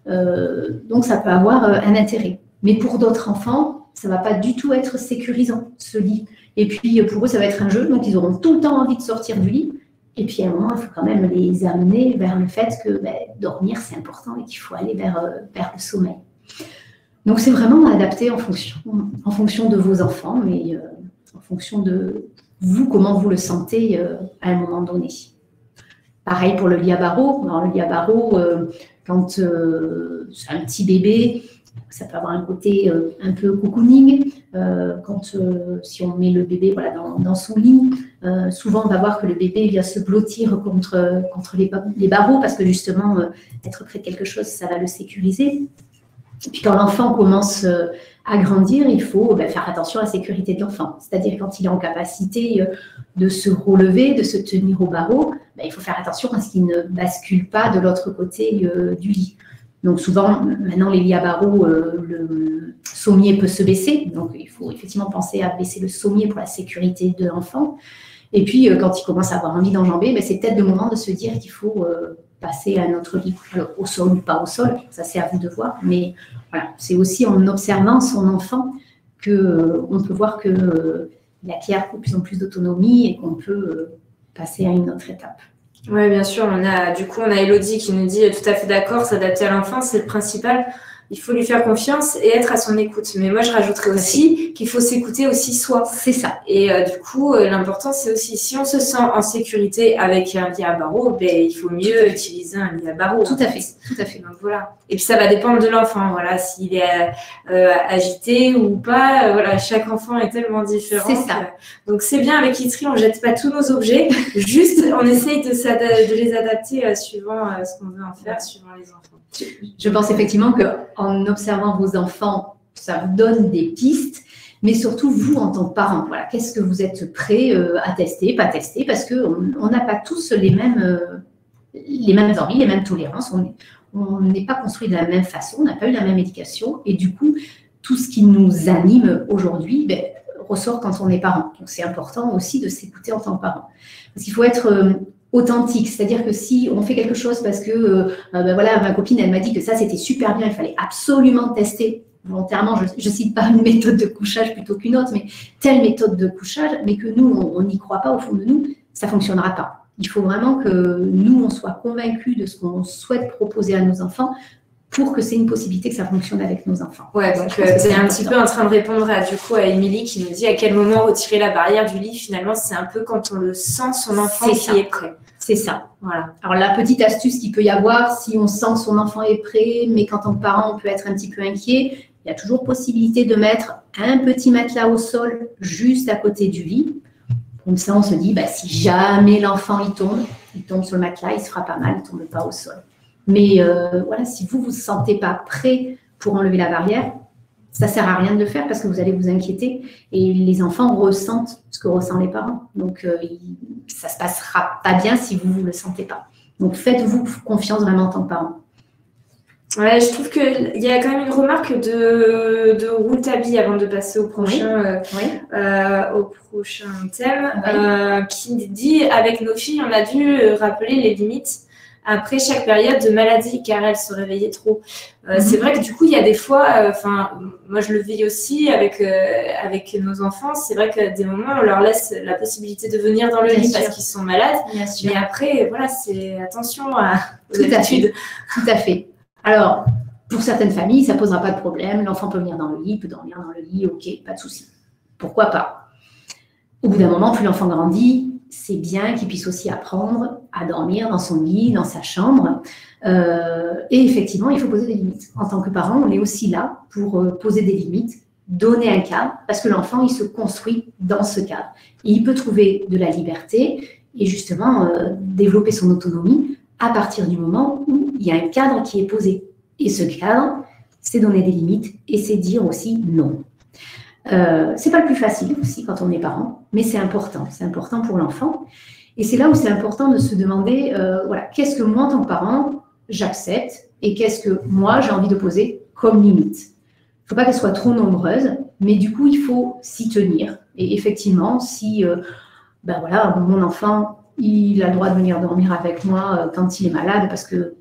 Donc, ça peut avoir un intérêt. Mais pour d'autres enfants, ça ne va pas du tout être sécurisant, ce lit. Et puis, pour eux, ça va être un jeu. Donc, ils auront tout le temps envie de sortir du lit. Et puis, à un moment, il faut quand même les amener vers le fait que dormir, c'est important et qu'il faut aller vers le sommeil. Donc, c'est vraiment adapté en fonction de vos enfants, mais en fonction de vous, comment vous le sentez à un moment donné. Pareil pour le lit à barreaux. Alors, le lit à barreaux, quand c'est un petit bébé, ça peut avoir un côté un peu cocooning. Si on met le bébé voilà, dans son lit, souvent on va voir que le bébé vient se blottir contre les barreaux parce que justement, être près de quelque chose, ça va le sécuriser. Et puis quand l'enfant commence à grandir, il faut faire attention à la sécurité de l'enfant. C'est-à-dire quand il est en capacité de se relever, de se tenir au barreau, il faut faire attention à ce qu'il ne bascule pas de l'autre côté du lit. Donc souvent, maintenant, les lits à barreaux, le sommier peut se baisser. Donc il faut effectivement penser à baisser le sommier pour la sécurité de l'enfant. Et puis quand il commence à avoir envie d'enjamber, c'est peut-être le moment de se dire qu'il faut passer à un autre lit, alors, au sol ou pas au sol, ça c'est à vous de voir. Mais voilà, c'est aussi en observant son enfant qu'on peut voir qu'il acquiert de plus en plus d'autonomie et qu'on peut passer à une autre étape. Oui, bien sûr. On a Elodie qui nous dit tout à fait d'accord, s'adapter à l'enfant, c'est le principal. Il faut lui faire confiance et être à son écoute. Mais moi, je rajouterais aussi qu'il faut s'écouter aussi soi. C'est ça. Et du coup, l'important, c'est aussi, si on se sent en sécurité avec un lit à barreaux, il faut mieux utiliser un lit à barreaux. Tout à fait, tout à fait. Donc voilà. Et puis, ça va dépendre de l'enfant. Voilà, s'il est agité ou pas. Voilà, chaque enfant est tellement différent. C'est ça. Donc, c'est bien avec Itri, on ne jette pas tous nos objets. Juste, on essaye de les adapter suivant ce qu'on veut en faire, suivant les enfants. Je pense effectivement qu'en observant vos enfants, ça vous donne des pistes, mais surtout vous en tant que parents, voilà, qu'est-ce que vous êtes prêts à tester, pas tester, parce qu'on n'a pas tous les mêmes envies, les mêmes tolérances, on n'est pas construit de la même façon, on n'a pas eu la même éducation, et du coup, tout ce qui nous anime aujourd'hui ressort quand on est parent. Donc c'est important aussi de s'écouter en tant que parent. Parce qu'il faut être authentique, c'est-à-dire que si on fait quelque chose parce que voilà, ma copine elle m'a dit que ça c'était super bien, il fallait absolument tester volontairement, je cite pas une méthode de couchage plutôt qu'une autre, mais telle méthode de couchage, mais que nous on n'y croit pas au fond de nous, ça fonctionnera pas. Il faut vraiment que nous on soit convaincus de ce qu'on souhaite proposer à nos enfants pour que c'est une possibilité que ça fonctionne avec nos enfants. Ouais, donc c'est un petit peu en train de répondre à Émilie qui nous dit à quel moment retirer la barrière du lit. Finalement, c'est un peu quand on le sent, son enfant qui est prêt. C'est ça, voilà. Alors la petite astuce qu'il peut y avoir, si on sent son enfant est prêt, mais qu'en tant que parent, on peut être un petit peu inquiet, il y a toujours possibilité de mettre un petit matelas au sol juste à côté du lit. Comme ça, on se dit, si jamais l'enfant il tombe sur le matelas, il se fera pas mal, il ne tombe pas au sol. Mais voilà, si vous ne vous sentez pas prêt pour enlever la barrière, ça ne sert à rien de le faire parce que vous allez vous inquiéter et les enfants ressentent ce que ressentent les parents. Donc, ça ne se passera pas bien si vous ne le sentez pas. Donc, faites-vous confiance vraiment en tant que parent. Ouais, je trouve qu'il y a quand même une remarque de Rouletabille avant de passer au prochain, au prochain thème qui dit « Avec nos filles, on a dû rappeler les limites après chaque période de maladie, car elles se réveillaient trop. » C'est vrai que du coup, il y a des fois, moi je le vis aussi avec nos enfants, c'est vrai qu'à des moments, on leur laisse la possibilité de venir dans le lit parce qu'ils sont malades. Mais après, voilà, c'est attention aux habitudes. Tout à fait. Alors, pour certaines familles, ça ne posera pas de problème. L'enfant peut venir dans le lit, il peut dormir dans le lit, ok, pas de souci. Pourquoi pas? Au bout d'un moment, plus l'enfant grandit, c'est bien qu'il puisse aussi apprendre à dormir dans son lit, dans sa chambre. Et effectivement, il faut poser des limites. En tant que parent, on est aussi là pour poser des limites, donner un cadre, parce que l'enfant, il se construit dans ce cadre. Et il peut trouver de la liberté et justement développer son autonomie à partir du moment où il y a un cadre qui est posé. Et ce cadre, c'est donner des limites et c'est dire aussi non. C'est pas le plus facile aussi quand on est parent, mais c'est important pour l'enfant. Et c'est là où c'est important de se demander, qu'est-ce que moi en tant que parent, j'accepte et qu'est-ce que moi j'ai envie de poser comme limite. Il ne faut pas qu'elle soit trop nombreuse, mais du coup il faut s'y tenir. Et effectivement, si mon enfant, il a le droit de venir dormir avec moi quand il est malade parce que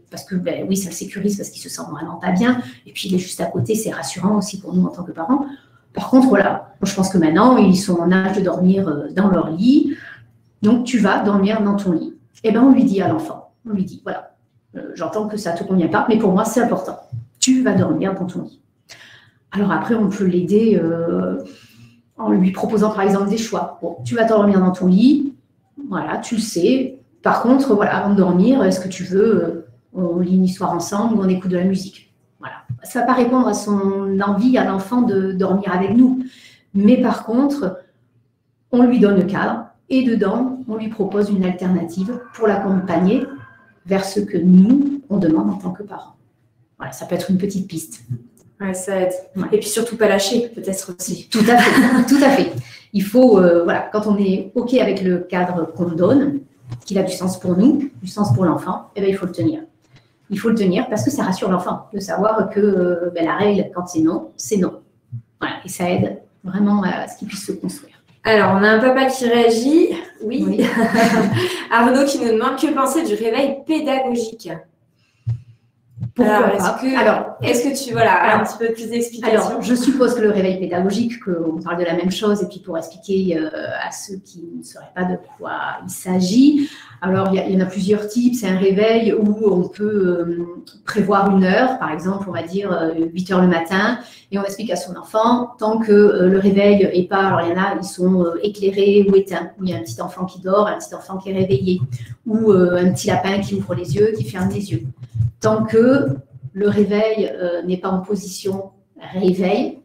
oui, ça le sécurise parce qu'il se sent vraiment pas bien. Et puis il est juste à côté, c'est rassurant aussi pour nous en tant que parents. Par contre, je pense que maintenant, ils sont en âge de dormir dans leur lit. Donc, tu vas dormir dans ton lit. Eh bien, on lui dit à l'enfant, j'entends que ça ne te convient pas, mais pour moi, c'est important. Tu vas dormir dans ton lit. Alors après, on peut l'aider en lui proposant, par exemple, des choix. Bon, tu vas dormir dans ton lit. Voilà, tu le sais. Par contre, voilà, avant de dormir, est-ce que tu veux, on lit une histoire ensemble ou on écoute de la musique? Voilà. Ça ne va pas répondre à son envie à l'enfant de dormir avec nous. Mais par contre, on lui donne le cadre et dedans, on lui propose une alternative pour l'accompagner vers ce que nous, on demande en tant que parents. Voilà, ça peut être une petite piste. Ouais, ça aide. Ouais. Et puis surtout pas lâcher, peut-être aussi. Tout à fait, tout à fait. Il faut, voilà, quand on est OK avec le cadre qu'on donne, qu'il a du sens pour nous, du sens pour l'enfant, eh bien, il faut le tenir. Il faut le tenir parce que ça rassure l'enfant de savoir que la règle, quand c'est non, c'est non. Voilà, et ça aide vraiment à ce qu'il puisse se construire. Alors, on a un papa qui réagit. Oui. Arnaud qui nous demande que penser du réveil pédagogique. Pourquoi est-ce que tu un petit peu plus d'explications? Alors, je suppose que le réveil pédagogique, qu'on parle de la même chose, et puis pour expliquer à ceux qui ne sauraient pas de quoi il s'agit. Alors, il y en a plusieurs types. C'est un réveil où on peut prévoir une heure, par exemple, on va dire 8 heures le matin, et on explique à son enfant, tant que le réveil n'est pas, alors il y en a, ils sont éclairés ou éteints, où il y a un petit enfant qui dort, un petit enfant qui est réveillé, ou un petit lapin qui ouvre les yeux, qui ferme les yeux. Tant que le réveil n'est pas en position réveil,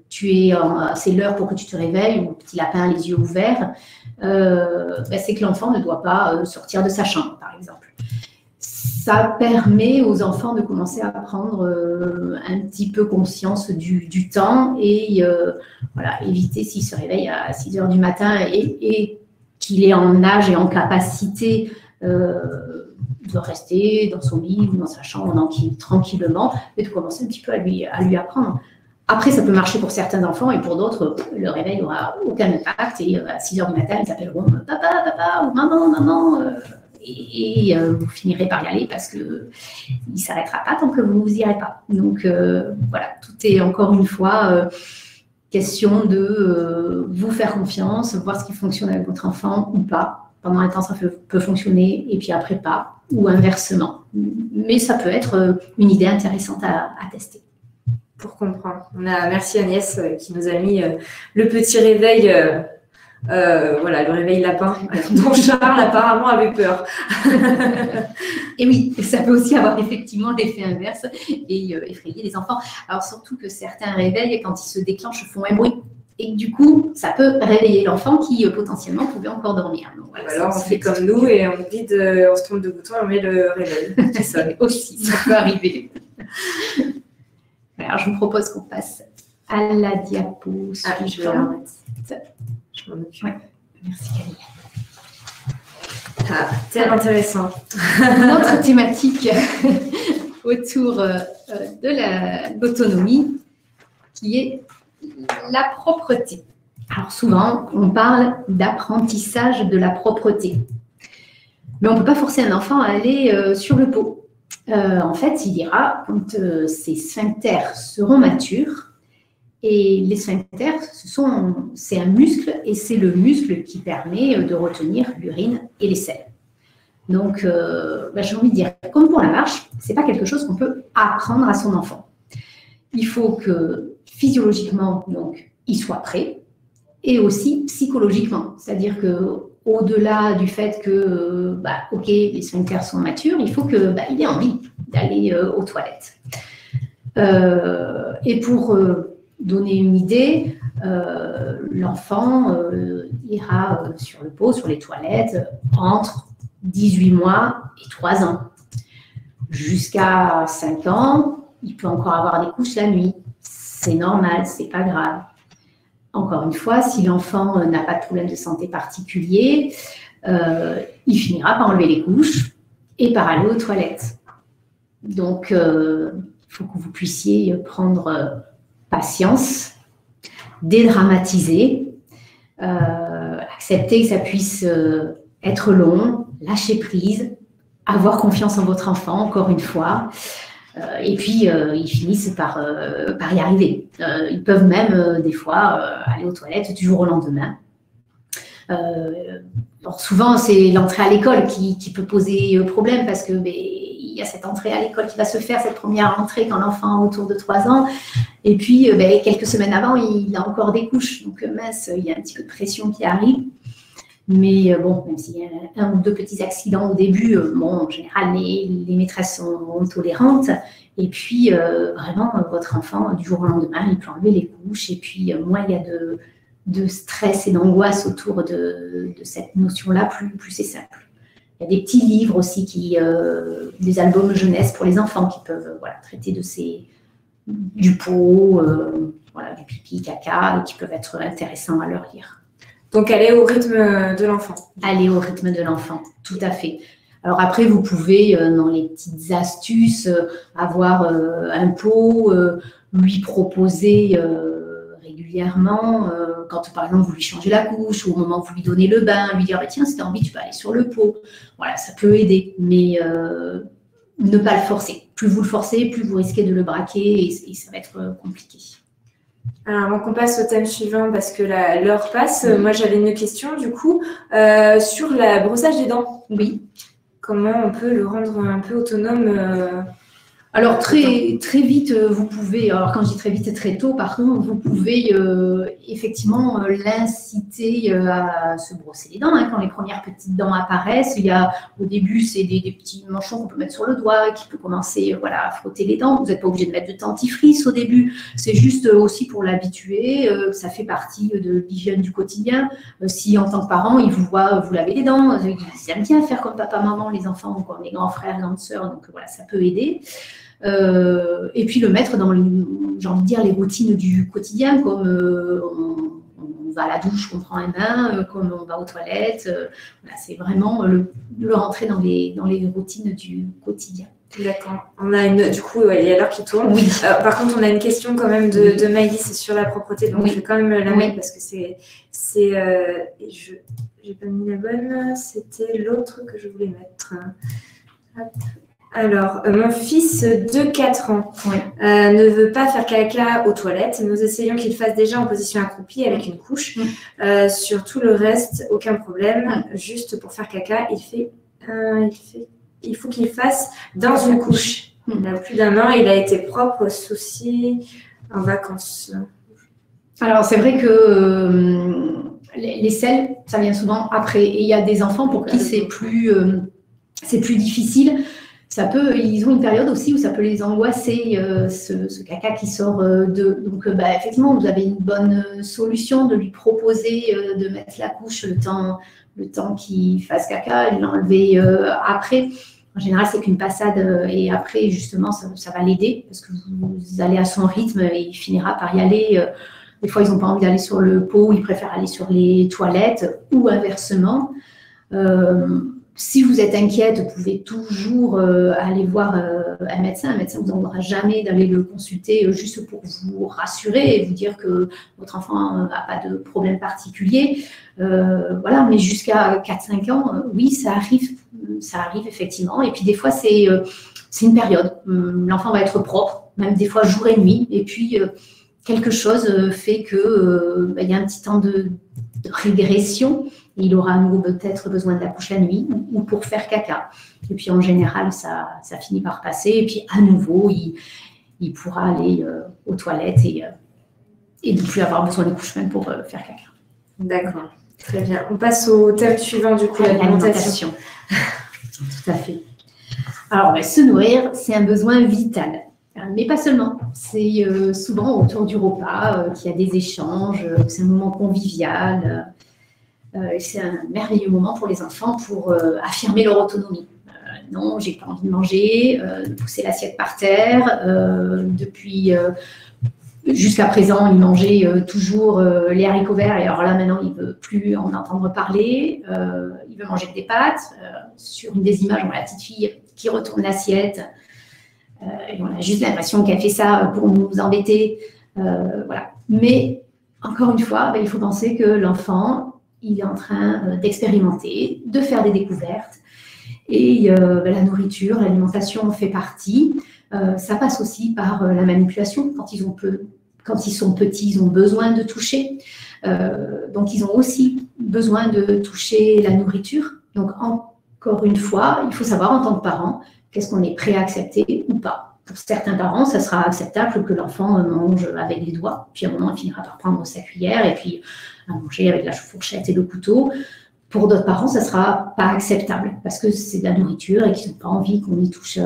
c'est l'heure pour que tu te réveilles, ou petit lapin, les yeux ouverts, c'est que l'enfant ne doit pas sortir de sa chambre, par exemple. Ça permet aux enfants de commencer à prendre un petit peu conscience du temps et éviter s'il se réveille à 6 heures du matin et qu'il est en âge et en capacité de rester dans son lit ou dans sa chambre tranquillement et de commencer un petit peu à lui apprendre. Après, ça peut marcher pour certains enfants et pour d'autres, le réveil n'aura aucun impact et à 6 heures du matin, ils appelleront papa ou maman et vous finirez par y aller parce qu'il ne s'arrêtera pas tant que vous n'y irez pas. Donc voilà, tout est encore une fois question de vous faire confiance, voir ce qui fonctionne avec votre enfant ou pas. Pendant un temps, ça peut fonctionner et puis après pas, ou inversement. Mais ça peut être une idée intéressante à tester. Pour comprendre. Merci Agnès qui nous a mis le petit réveil, le réveil lapin, dont Charles apparemment avait peur. Et oui, ça peut aussi avoir effectivement l'effet inverse et effrayer les enfants. Alors surtout que certains réveils, quand ils se déclenchent, font un bruit. Et du coup, ça peut réveiller l'enfant qui potentiellement pouvait encore dormir. Donc, voilà, alors on fait comme nous et on se trompe de bouton et on met le réveil qui sonne. Aussi, ça peut arriver. Alors je vous propose qu'on passe à la diapo. Je vais la remettre. Je m'en occupe. Ouais. Merci Camille. C'est intéressant. Notre thématique autour de l'autonomie qui est la propreté. Alors souvent, on parle d'apprentissage de la propreté. Mais on ne peut pas forcer un enfant à aller sur le pot. En fait, il ira quand ses sphincters seront matures. Et les sphincters, c'est un muscle et c'est le muscle qui permet de retenir l'urine et les selles. Donc, j'ai envie de dire, comme pour la marche, ce n'est pas quelque chose qu'on peut apprendre à son enfant. Il faut que physiologiquement, donc, il soit prêt et aussi psychologiquement. C'est-à-dire qu'au-delà du fait que, les sphincters sont matures, il faut qu'il ait envie d'aller aux toilettes. Et pour donner une idée, l'enfant ira sur le pot, sur les toilettes, entre 18 mois et 3 ans. Jusqu'à 5 ans, il peut encore avoir des couches la nuit. C'est normal, c'est pas grave. Encore une fois, si l'enfant n'a pas de problème de santé particulier, il finira par enlever les couches et par aller aux toilettes. Donc, il faut que vous puissiez prendre patience, dédramatiser, accepter que ça puisse être long, lâcher prise, avoir confiance en votre enfant, encore une fois. Et puis, ils finissent par y arriver. Ils peuvent même, des fois, aller aux toilettes du jour au lendemain. Alors souvent, c'est l'entrée à l'école qui peut poser problème parce que il y a cette entrée à l'école qui va se faire, cette première entrée quand l'enfant a autour de 3 ans. Et puis, quelques semaines avant, il a encore des couches. Donc, mince, il y a un petit peu de pression qui arrive. Mais bon, même s'il y a un ou deux petits accidents au début, bon, en général, les maîtresses sont tolérantes. Et puis, vraiment, votre enfant, du jour au lendemain, il peut enlever les couches. Et puis, moins il y a de stress et d'angoisse autour de cette notion-là, plus c'est simple. Il y a des petits livres aussi, des albums jeunesse pour les enfants qui peuvent traiter du pot, du pipi, caca, et qui peuvent être intéressants à leur lire. Donc, aller au rythme de l'enfant. Aller au rythme de l'enfant, tout à fait. Alors après, vous pouvez, dans les petites astuces, avoir un pot, lui proposer régulièrement, quand par exemple vous lui changez la couche ou au moment où vous lui donnez le bain, lui dire tiens, si tu as envie, tu peux aller sur le pot. Voilà, ça peut aider, mais ne pas le forcer. Plus vous le forcez, plus vous risquez de le braquer et ça va être compliqué. Alors, avant qu'on passe au thème suivant, parce que l'heure passe, moi j'avais une question du coup sur le brossage des dents. Oui. Comment on peut le rendre un peu autonome Alors, très, très vite, vous pouvez, alors quand je dis très vite, c'est très tôt, par contre, vous pouvez effectivement l'inciter à se brosser les dents. Quand les premières petites dents apparaissent, au début, c'est des petits manchons qu'on peut mettre sur le doigt, qui peut commencer à frotter les dents. Vous n'êtes pas obligé de mettre de dentifrice au début, c'est juste aussi pour l'habituer. Ça fait partie de l'hygiène du quotidien. Si en tant que parent, ils vous voient vous laver les dents, ils aiment bien faire comme papa, maman, les enfants, comme les grands frères, grandes sœurs, donc ça peut aider. Et puis le mettre dans, j'ai envie de dire, les routines du quotidien, comme on va à la douche, on prend un bain, comme on va aux toilettes. C'est vraiment le rentrer dans les routines du quotidien. D'accord. On a du coup, il y a l'heure qui tourne. Oui. Par contre, on a une question quand même de Maïs sur la propreté, donc je vais quand même la mettre parce que j'ai pas mis la bonne, c'était l'autre que je voulais mettre. Hop. Alors, mon fils de 4 ans ne veut pas faire caca aux toilettes. Nous essayons qu'il fasse déjà en position accroupie avec une couche. Sur tout le reste, aucun problème. Juste pour faire caca, il faut qu'il fasse dans une couche. Il a plus d'1 an, il a été propre, souci en vacances. Alors, c'est vrai que les selles, ça vient souvent après. Et il y a des enfants pour qui c'est plus difficile. Ils ont une période aussi où ça peut les angoisser, ce caca qui sort d'eux. Donc, effectivement, vous avez une bonne solution de lui proposer de mettre la couche le temps qu'il fasse caca et de l'enlever après. En général, c'est qu'une passade et après, justement, ça va l'aider parce que vous allez à son rythme et il finira par y aller. Des fois, ils n'ont pas envie d'aller sur le pot, ils préfèrent aller sur les toilettes ou inversement. Si vous êtes inquiète, vous pouvez toujours aller voir un médecin. Un médecin ne vous enverra jamais d'aller le consulter juste pour vous rassurer et vous dire que votre enfant n'a pas de problème particulier. Mais jusqu'à 4-5 ans, oui, ça arrive effectivement. Et puis des fois, c'est une période. L'enfant va être propre, même des fois jour et nuit. Et puis, quelque chose fait qu'il y a un petit temps de régression. Il aura à nouveau peut-être besoin de la couche la nuit ou pour faire caca. Et puis en général, ça finit par passer. Et puis à nouveau, il pourra aller aux toilettes et ne plus avoir besoin de couche même pour faire caca. D'accord, très bien. On passe au thème suivant du coup, l'alimentation. Tout à fait. Alors, se nourrir, c'est un besoin vital. Mais pas seulement. C'est souvent autour du repas qu'il y a des échanges, c'est un moment convivial. C'est un merveilleux moment pour les enfants pour affirmer leur autonomie. Non, j'ai pas envie de manger, de pousser l'assiette par terre. Depuis jusqu'à présent, il mangeait toujours les haricots verts et alors là maintenant, il veut plus en entendre parler. Il veut manger que des pâtes. Sur une des images, on voit la petite fille qui retourne l'assiette. Et on a juste l'impression qu'elle fait ça pour nous embêter. Voilà. Mais encore une fois, il faut penser que l'enfant, il est en train d'expérimenter, de faire des découvertes. Et la nourriture, l'alimentation en fait partie. Ça passe aussi par la manipulation. Quand ils sont petits, ils ont besoin de toucher. Donc, ils ont aussi besoin de toucher la nourriture. Donc, encore une fois, il faut savoir en tant que parent, qu'est-ce qu'on est prêt à accepter ou pas. Pour certains parents, ça sera acceptable que l'enfant mange avec les doigts. Puis à un moment, il finira par prendre sa cuillère et puis à manger avec la fourchette et le couteau. Pour d'autres parents, ça ne sera pas acceptable parce que c'est de la nourriture et qu'ils n'ont pas envie qu'on y touche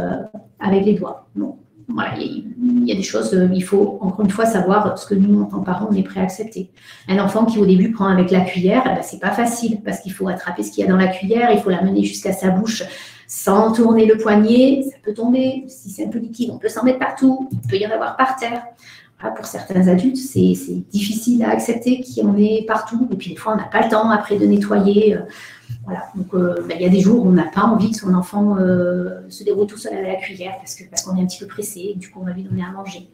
avec les doigts. Bon, voilà, il y a des choses, il faut encore une fois savoir ce que nous, en tant que parents, on est prêt à accepter. Un enfant qui au début prend avec la cuillère, ben, ce n'est pas facile parce qu'il faut attraper ce qu'il y a dans la cuillère, il faut l'amener jusqu'à sa bouche sans tourner le poignet, ça peut tomber. Si c'est un peu liquide, on peut s'en mettre partout, il peut y en avoir par terre. Voilà, pour certains adultes, c'est difficile à accepter qu'il y en ait partout. Et puis des fois, on n'a pas le temps après de nettoyer. Voilà. Donc, il y a des jours où on n'a pas envie que son enfant se débrouille tout seul avec la cuillère parce qu'on est un petit peu pressé et du coup, on va lui donner à manger.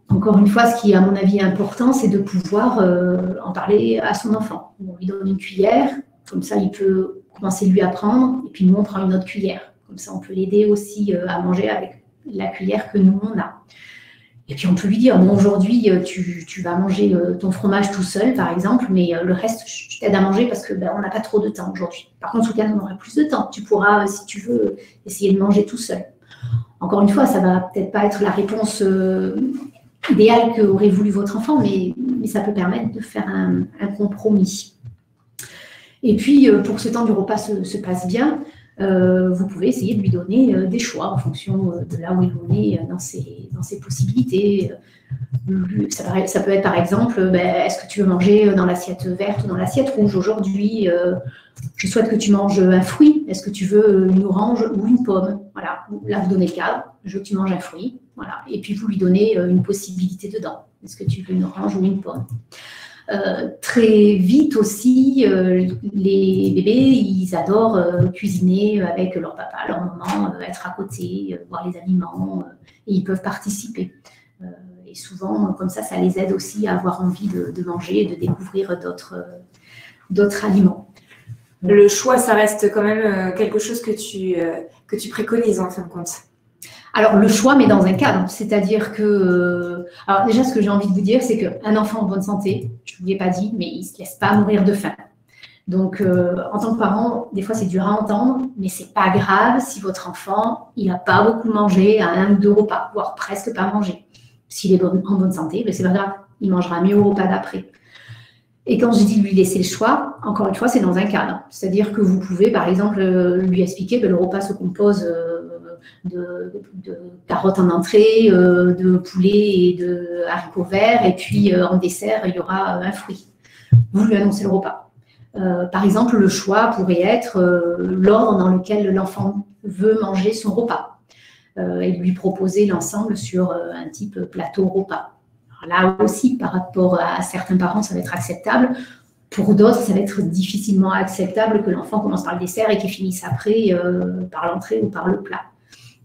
Encore une fois, ce qui est à mon avis important, c'est de pouvoir en parler à son enfant. On lui donne une cuillère, comme ça, il peut commencer lui à prendre. Et puis nous, on prend une autre cuillère. Comme ça, on peut l'aider aussi à manger avec la cuillère que nous, on a. Et puis, on peut lui dire, bon, aujourd'hui, tu vas manger ton fromage tout seul, par exemple, mais le reste, je t'aide à manger parce que on n'a pas trop de temps aujourd'hui. Par contre, ce week-end, on aura plus de temps. Tu pourras, si tu veux, essayer de manger tout seul. Encore une fois, ça ne va peut-être pas être la réponse idéale qu'aurait voulu votre enfant, mais ça peut permettre de faire un compromis. Et puis, pour que ce temps du repas se passe bien, vous pouvez essayer de lui donner des choix en fonction de là où il en est dans ses possibilités. Ça peut être par exemple, est-ce que tu veux manger dans l'assiette verte ou dans l'assiette rouge? Aujourd'hui, je souhaite que tu manges un fruit. Est-ce que tu veux une orange ou une pomme? Voilà, là vous donnez le cadre, je veux que tu manges un fruit. Voilà. Et puis vous lui donnez une possibilité dedans. Est-ce que tu veux une orange ou une pomme? Très vite aussi, les bébés, ils adorent cuisiner avec leur papa, leur maman, être à côté, voir les aliments, et ils peuvent participer. Et souvent, comme ça les aide aussi à avoir envie de manger et de découvrir d'autres aliments. Le choix, ça reste quand même quelque chose que tu préconises en fin de compte. Alors, le choix, mais dans un cadre. C'est-à-dire que... alors déjà, ce que j'ai envie de vous dire, c'est qu'un enfant en bonne santé, je ne vous l'ai pas dit, mais il ne se laisse pas mourir de faim. Donc, en tant que parent, des fois, c'est dur à entendre, mais ce n'est pas grave si votre enfant, il n'a pas beaucoup mangé à 1 ou 2 repas, voire presque pas mangé. S'il est en bonne santé, ce n'est pas grave, il mangera mieux au repas d'après. Et quand je dis lui laisser le choix, encore une fois, c'est dans un cadre. C'est-à-dire que vous pouvez, par exemple, lui expliquer que le repas se compose de carottes en entrée, de poulet et de haricots verts, et puis en dessert, il y aura un fruit. Vous lui annoncez le repas. Par exemple, le choix pourrait être l'ordre dans lequel l'enfant veut manger son repas et lui proposer l'ensemble sur un type plateau repas. Alors là aussi, par rapport à certains parents, ça va être acceptable. Pour d'autres, ça va être difficilement acceptable que l'enfant commence par le dessert et qu'il finisse après par l'entrée ou par le plat.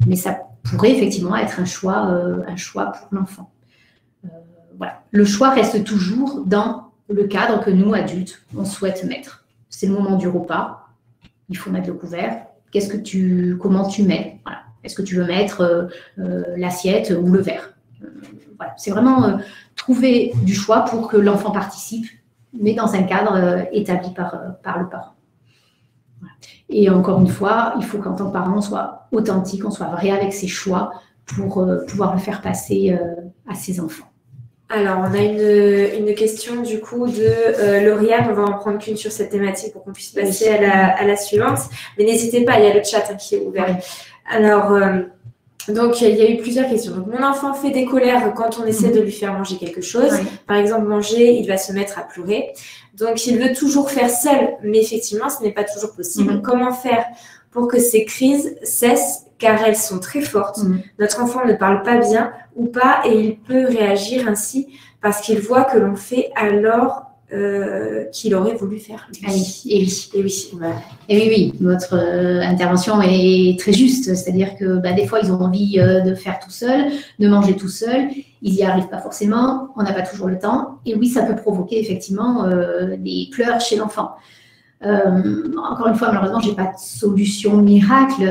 Mais ça pourrait effectivement être un choix pour l'enfant. Voilà. Le choix reste toujours dans le cadre que nous, adultes, on souhaite mettre. C'est le moment du repas, il faut mettre le couvert. Comment tu mets? Voilà. Est-ce que tu veux mettre l'assiette ou le verre? Voilà. C'est vraiment trouver du choix pour que l'enfant participe, mais dans un cadre établi par le parent. Voilà. Et encore une fois, il faut qu'en tant que parent, on soit authentique, on soit vrai avec ses choix pour pouvoir le faire passer à ses enfants. Alors, on a une question du coup de Lauriane. On va en prendre qu'une sur cette thématique pour qu'on puisse passer à la suivante. Mais n'hésitez pas, il y a le chat qui est ouvert. Oui. Alors, donc, il y a eu plusieurs questions. Donc, mon enfant fait des colères quand on essaie de lui faire manger quelque chose. Oui. Par exemple, manger, il va se mettre à pleurer. Donc, il veut toujours faire seul, mais effectivement, ce n'est pas toujours possible. Comment faire pour que ces crises cessent, car elles sont très fortes. Notre enfant ne parle pas bien ou pas, et il peut réagir ainsi parce qu'il voit que l'on fait alors qu'il aurait voulu faire. Ah oui, et oui. Et oui, votre intervention est très juste. C'est-à-dire que des fois, ils ont envie de faire tout seul, de manger tout seul. Ils n'y arrivent pas forcément. On n'a pas toujours le temps. Et oui, ça peut provoquer effectivement des pleurs chez l'enfant. Encore une fois, malheureusement, je n'ai pas de solution miracle.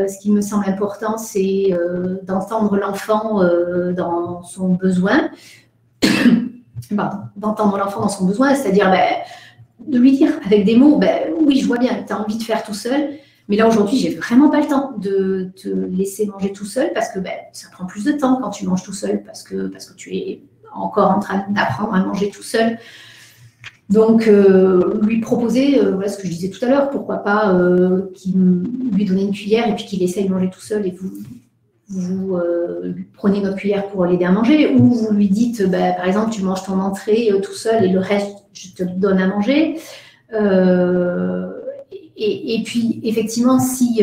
Ce qui me semble important, c'est d'entendre l'enfant dans son besoin. D'entendre l'enfant dans son besoin, c'est-à-dire de lui dire avec des mots, oui, je vois bien, tu as envie de faire tout seul, mais là aujourd'hui, j'ai vraiment pas le temps de te laisser manger tout seul parce que ça prend plus de temps quand tu manges tout seul parce que tu es encore en train d'apprendre à manger tout seul. Donc, lui proposer, voilà ce que je disais tout à l'heure, pourquoi pas lui donner une cuillère et puis qu'il essaye de manger tout seul et vous prenez votre cuillère pour l'aider à manger, ou vous lui dites, par exemple, tu manges ton entrée tout seul et le reste, je te le donne à manger. Et puis, effectivement, si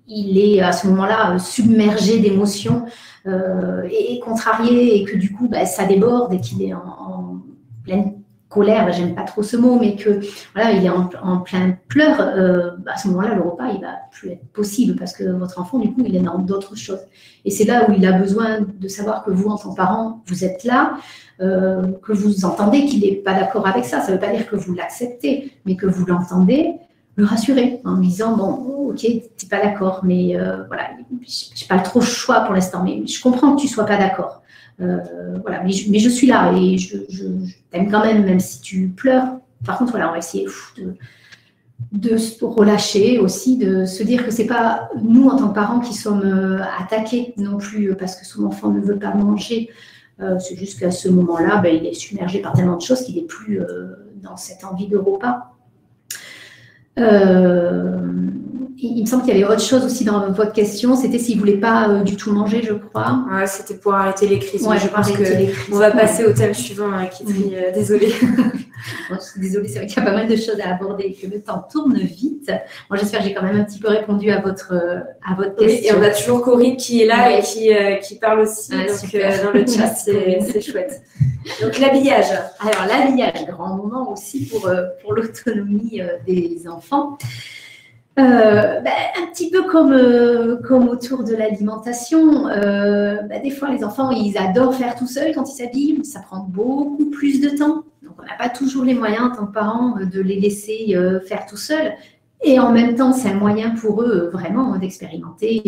il est à ce moment-là submergé d'émotions et contrarié et que du coup, ça déborde et qu'il est en pleine colère, j'aime pas trop ce mot, mais que voilà, il est en plein pleurs, à ce moment-là, le repas, il va plus être possible parce que votre enfant, du coup, il est dans d'autres choses. Et c'est là où il a besoin de savoir que vous, en tant que parent, vous êtes là, que vous entendez qu'il n'est pas d'accord avec ça. Ça ne veut pas dire que vous l'acceptez, mais que vous l'entendez, le rassurer en lui disant, bon, ok, tu n'es pas d'accord, mais voilà, je n'ai pas trop le choix pour l'instant, mais je comprends que tu ne sois pas d'accord. Voilà, mais je suis là et je t'aime quand même si tu pleures. Par contre, voilà, on va essayer de se relâcher aussi, de se dire que c'est pas nous en tant que parents qui sommes attaqués non plus parce que son enfant ne veut pas manger. C'est juste qu'à ce moment-là, il est submergé par tellement de choses qu'il n'est plus dans cette envie de repas. Il me semble qu'il y avait autre chose aussi dans votre question, c'était s'il ne voulait pas du tout manger, je crois. Ouais, c'était pour arrêter les crises. Ouais, je pense qu'on va passer au thème suivant, Kitri. Désolée. Bon, je suis désolée, c'est vrai qu'il y a pas mal de choses à aborder et que le temps tourne vite. Moi, j'espère que j'ai quand même un petit peu répondu à votre question. Oui, et on a toujours Corinne qui est là et qui parle aussi donc, dans le chat, c'est chouette. Donc, l'habillage. Alors, l'habillage, grand moment aussi pour l'autonomie des enfants. Un petit peu comme autour de l'alimentation, des fois les enfants ils adorent faire tout seuls quand ils s'habillent, ça prend beaucoup plus de temps, donc on n'a pas toujours les moyens en tant que parents de les laisser faire tout seuls, et en même temps c'est un moyen pour eux vraiment d'expérimenter,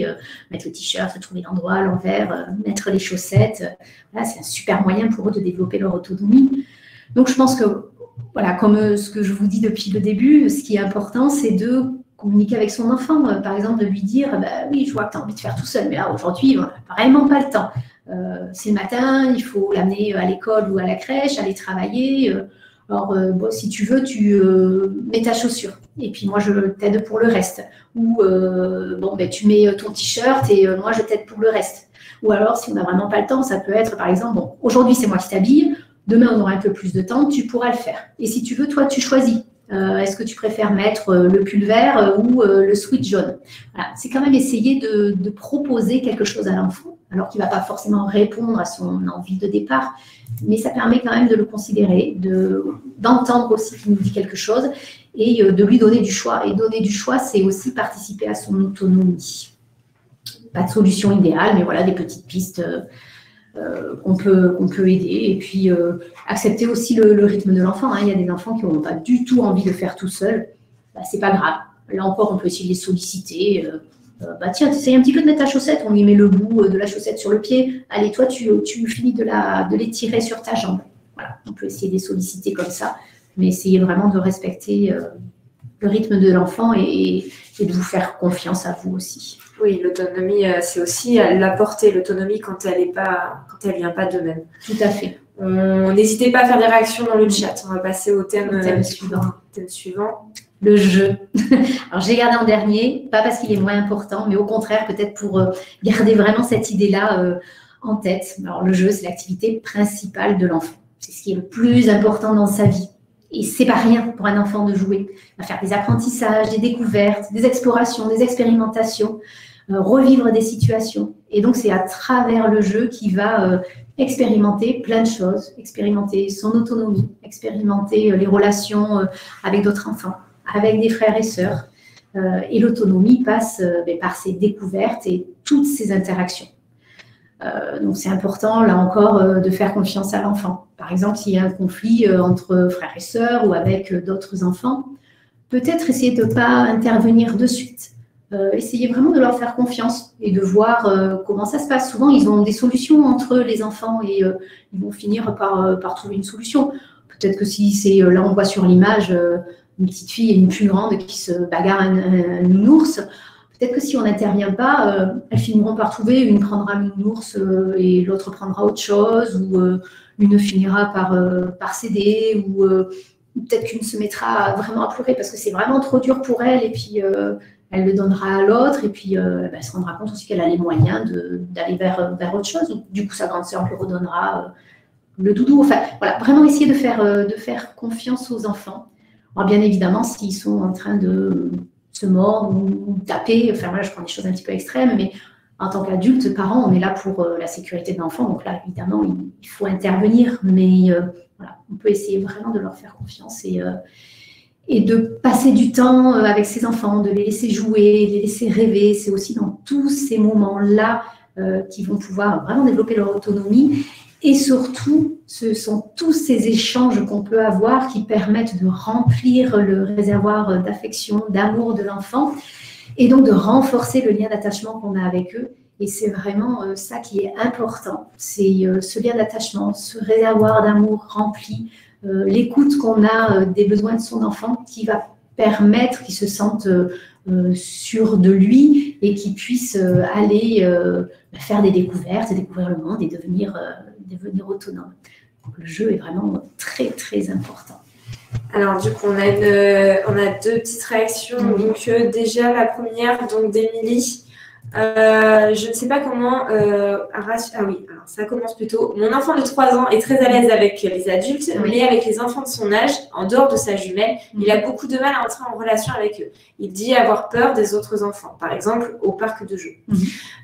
mettre le t-shirt, trouver l'endroit à l'envers, mettre les chaussettes, là c'est un super moyen pour eux de développer leur autonomie. Donc je pense que voilà, comme ce que je vous dis depuis le début, ce qui est important c'est de communiquer avec son enfant, par exemple de lui dire oui, je vois que tu as envie de faire tout seul, mais là aujourd'hui, on n'a vraiment pas le temps. C'est le matin, il faut l'amener à l'école ou à la crèche, aller travailler. Alors, si tu veux, tu mets ta chaussure et puis moi, je t'aide pour le reste. Ou tu mets ton t-shirt et moi, je t'aide pour le reste. Ou alors, si on n'a vraiment pas le temps, ça peut être, par exemple, aujourd'hui, c'est moi qui t'habille, demain, on aura un peu plus de temps, tu pourras le faire. Et si tu veux, toi, tu choisis. Est-ce que tu préfères mettre le pull vert ou le sweat jaune? Voilà. C'est quand même essayer de proposer quelque chose à l'enfant, alors qu'il ne va pas forcément répondre à son envie de départ, mais ça permet quand même de le considérer, d'entendre aussi qu'il nous dit quelque chose et de lui donner du choix. Et donner du choix, c'est aussi participer à son autonomie. Pas de solution idéale, mais voilà des petites pistes qu'on peut aider, et puis accepter aussi le rythme de l'enfant. Il y a des enfants qui n'ont pas du tout envie de faire tout seul, c'est pas grave. Là encore, on peut essayer de les solliciter. Tiens, tu essayes un petit peu de mettre ta chaussette, on lui met le bout de la chaussette sur le pied. Allez, toi, tu finis de l'étirer sur ta jambe. Voilà, on peut essayer de les solliciter comme ça, mais essayez vraiment de respecter le rythme de l'enfant et de vous faire confiance à vous aussi. Oui, l'autonomie, c'est aussi l'apporter, l'autonomie quand elle vient pas d'eux-mêmes. Tout à fait. N'hésitez pas à faire des réactions dans le chat. On va passer au thème suivant. Le jeu. Alors, j'ai gardé en dernier, pas parce qu'il est moins important, mais au contraire, peut-être pour garder vraiment cette idée-là en tête. Alors, le jeu, c'est l'activité principale de l'enfant. C'est ce qui est le plus important dans sa vie. Et c'est pas rien pour un enfant de jouer. Il va faire des apprentissages, des découvertes, des explorations, des expérimentations, revivre des situations. Et donc, c'est à travers le jeu qu'il va expérimenter plein de choses, expérimenter son autonomie, expérimenter les relations avec d'autres enfants, avec des frères et sœurs. Et l'autonomie passe par ces découvertes et toutes ces interactions. Donc, c'est important, là encore, de faire confiance à l'enfant. Par exemple, s'il y a un conflit entre frères et sœurs ou avec d'autres enfants, peut-être essayer de ne pas intervenir de suite. Essayez vraiment de leur faire confiance et de voir comment ça se passe. Souvent, ils ont des solutions entre les enfants et ils vont finir par trouver une solution. Peut-être que si c'est, là on voit sur l'image, une petite fille et une plus grande qui se bagarrent un ours, peut-être que si on n'intervient pas, elles finiront par trouver, une prendra une ours et l'autre prendra autre chose, ou une finira par céder, ou peut-être qu'une se mettra vraiment à pleurer parce que c'est vraiment trop dur pour elle, et puis elle le donnera à l'autre, et puis elle se rendra compte aussi qu'elle a les moyens d'aller vers autre chose. Du coup, sa grande sœur lui redonnera le doudou. Enfin, voilà, vraiment essayer de faire confiance aux enfants. Alors, bien évidemment, s'ils sont en train de se mordre ou taper, enfin voilà, je prends des choses un petit peu extrêmes, mais en tant qu'adulte, parents, on est là pour la sécurité de l'enfant. Donc là, évidemment, il faut intervenir, mais voilà, on peut essayer vraiment de leur faire confiance et de passer du temps avec ses enfants, de les laisser jouer, de les laisser rêver. C'est aussi dans tous ces moments-là qu'ils vont pouvoir vraiment développer leur autonomie. Et surtout, ce sont tous ces échanges qu'on peut avoir qui permettent de remplir le réservoir d'affection, d'amour de l'enfant, et donc de renforcer le lien d'attachement qu'on a avec eux. Et c'est vraiment ça qui est important. C'est ce lien d'attachement, ce réservoir d'amour rempli, l'écoute qu'on a des besoins de son enfant qui va permettre qu'il se sente sûr de lui et qu'il puisse aller faire des découvertes, découvrir le monde et devenir autonome. Donc, le jeu est vraiment très, très important. Alors, du coup, on a deux petites réactions. Donc, déjà, la première, donc d'Émilie. Je ne sais pas comment... ah oui, alors ça commence plutôt. Mon enfant de 3 ans est très à l'aise avec les adultes, mais avec les enfants de son âge, en dehors de sa jumelle, il a beaucoup de mal à entrer en relation avec eux. Il dit avoir peur des autres enfants, par exemple au parc de jeux.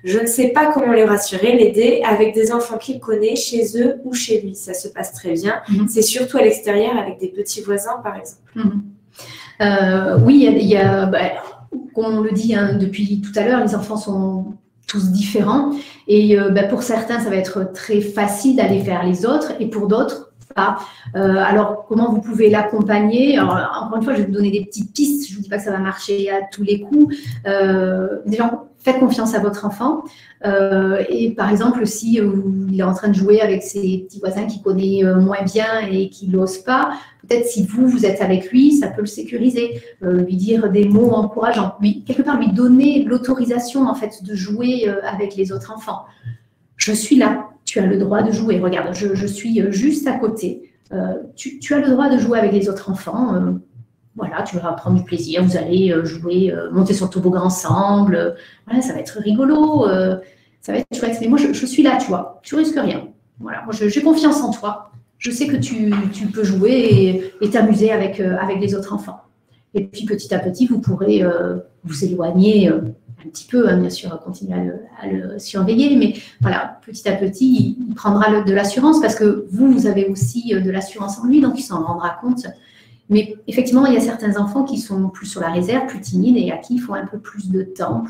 Je ne sais pas comment les rassurer, l'aider avec des enfants qu'il connaît chez eux ou chez lui. Ça se passe très bien. C'est surtout à l'extérieur avec des petits voisins, par exemple. Oui, il y a comme on le dit depuis tout à l'heure, les enfants sont tous différents. Et pour certains, ça va être très facile d'aller vers les autres, et pour d'autres, pas. Alors, comment vous pouvez l'accompagner? Encore une fois, je vais vous donner des petites pistes. Je ne vous dis pas que ça va marcher à tous les coups. Déjà, faites confiance à votre enfant. Et par exemple, si il est en train de jouer avec ses petits voisins qu'il connaît moins bien et qu'il n'ose pas, peut-être si vous êtes avec lui, ça peut le sécuriser, lui dire des mots encourageants, quelque part lui donner l'autorisation en fait de jouer avec les autres enfants. Je suis là, tu as le droit de jouer. Regarde, je suis juste à côté. Tu as le droit de jouer avec les autres enfants. Voilà, tu vas prendre du plaisir, vous allez jouer, monter sur le toboggan ensemble. Voilà, ça va être rigolo, ça va être chouette. Mais moi, je suis là, tu vois, tu risques rien. Voilà, moi, j'ai confiance en toi. Je sais que tu peux jouer et t'amuser avec les autres enfants. Et puis, petit à petit, vous pourrez vous éloigner un petit peu, bien sûr, continuer à le surveiller. Mais voilà, petit à petit, il prendra de l'assurance parce que vous avez aussi de l'assurance en lui, donc il s'en rendra compte. Mais effectivement, il y a certains enfants qui sont plus sur la réserve, plus timides, et à qui il faut un peu plus de temps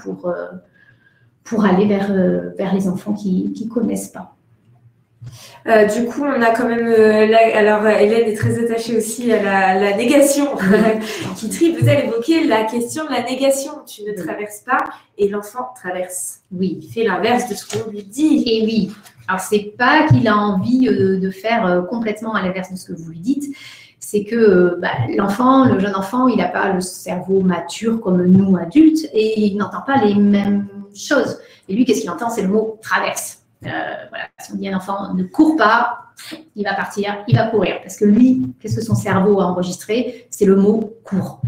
pour aller vers les enfants qui ne connaissent pas. Du coup, on a quand même... alors, Hélène est très attachée aussi à la négation qui tripe. Vous avez évoqué la question de la négation. Tu ne traverses pas et l'enfant traverse. Oui. Il fait l'inverse de ce qu'on lui dit. Et oui. Alors, ce n'est pas qu'il a envie de faire complètement à l'inverse de ce que vous lui dites. C'est que l'enfant, le jeune enfant, il n'a pas le cerveau mature comme nous, adultes, et il n'entend pas les mêmes choses. Et lui, qu'est-ce qu'il entend? C'est le mot « traverse ». Voilà, si on dit à un enfant ne court pas, il va partir, il va courir. Parce que lui, qu'est-ce que son cerveau a enregistré? C'est le mot court.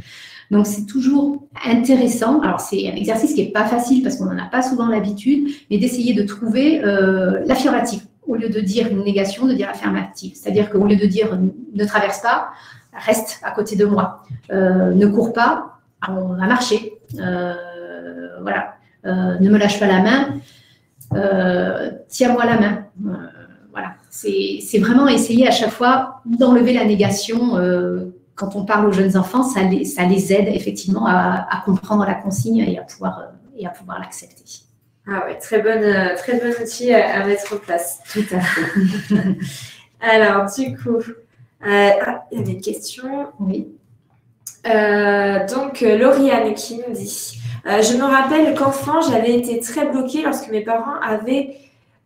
Donc, c'est toujours intéressant. Alors, c'est un exercice qui n'est pas facile parce qu'on n'en a pas souvent l'habitude, mais d'essayer de trouver l'affirmative. Au lieu de dire une négation, de dire affirmative. C'est-à-dire qu'au lieu de dire ne traverse pas, reste à côté de moi. Ne cours pas, on va marcher. Voilà. Ne me lâche pas la main. Tiens-moi la main. Voilà, c'est vraiment essayer à chaque fois d'enlever la négation. Quand on parle aux jeunes enfants, ça les aide effectivement à comprendre la consigne et à pouvoir l'accepter. Ah ouais, très bon outil à mettre en place. Tout à fait. Alors, du coup, il y avait une question. Oui. Donc, Lauriane qui nous dit je me rappelle qu'enfant, j'avais été très bloquée lorsque mes parents avaient,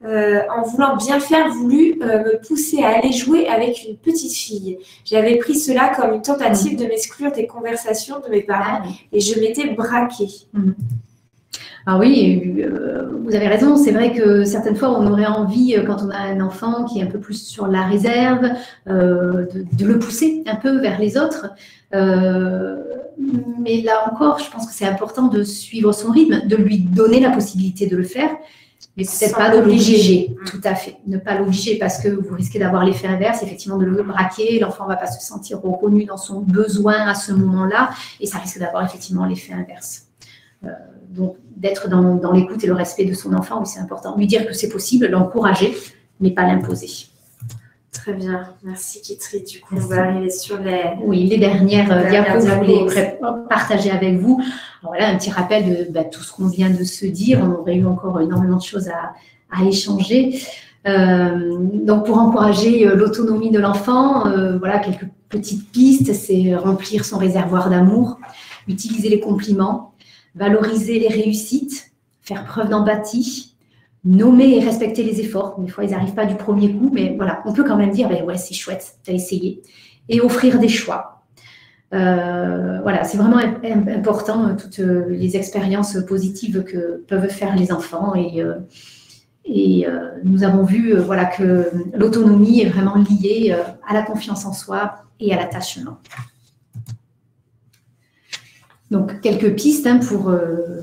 en voulant bien faire, voulu me pousser à aller jouer avec une petite fille. J'avais pris cela comme une tentative de m'exclure des conversations de mes parents et je m'étais braquée. Ah oui, vous avez raison. C'est vrai que certaines fois, on aurait envie, quand on a un enfant qui est un peu plus sur la réserve, de le pousser un peu vers les autres. Mais là encore, je pense que c'est important de suivre son rythme, de lui donner la possibilité de le faire, mais peut-être pas de l'obliger. Tout à fait. Ne pas l'obliger parce que vous risquez d'avoir l'effet inverse, effectivement, de le braquer. L'enfant ne va pas se sentir reconnu dans son besoin à ce moment-là et ça risque d'avoir effectivement l'effet inverse. Donc, d'être dans l'écoute et le respect de son enfant, oui, c'est important. Lui dire que c'est possible, l'encourager, mais pas l'imposer. Très bien, merci Kitri. Du coup, on va arriver sur les dernières diapos que je voulais partager avec vous. Alors, voilà, un petit rappel de tout ce qu'on vient de se dire. On aurait eu encore énormément de choses à échanger. Donc, pour encourager l'autonomie de l'enfant, voilà, quelques petites pistes, c'est remplir son réservoir d'amour, utiliser les compliments, valoriser les réussites, faire preuve d'empathie, nommer et respecter les efforts. Des fois, ils n'arrivent pas du premier coup, mais voilà, on peut quand même dire, ouais, c'est chouette, tu as essayé. Et offrir des choix. Voilà, c'est vraiment important, toutes les expériences positives que peuvent faire les enfants. Et nous avons vu voilà, que l'autonomie est vraiment liée à la confiance en soi et à l'attachement. Donc, quelques pistes pour,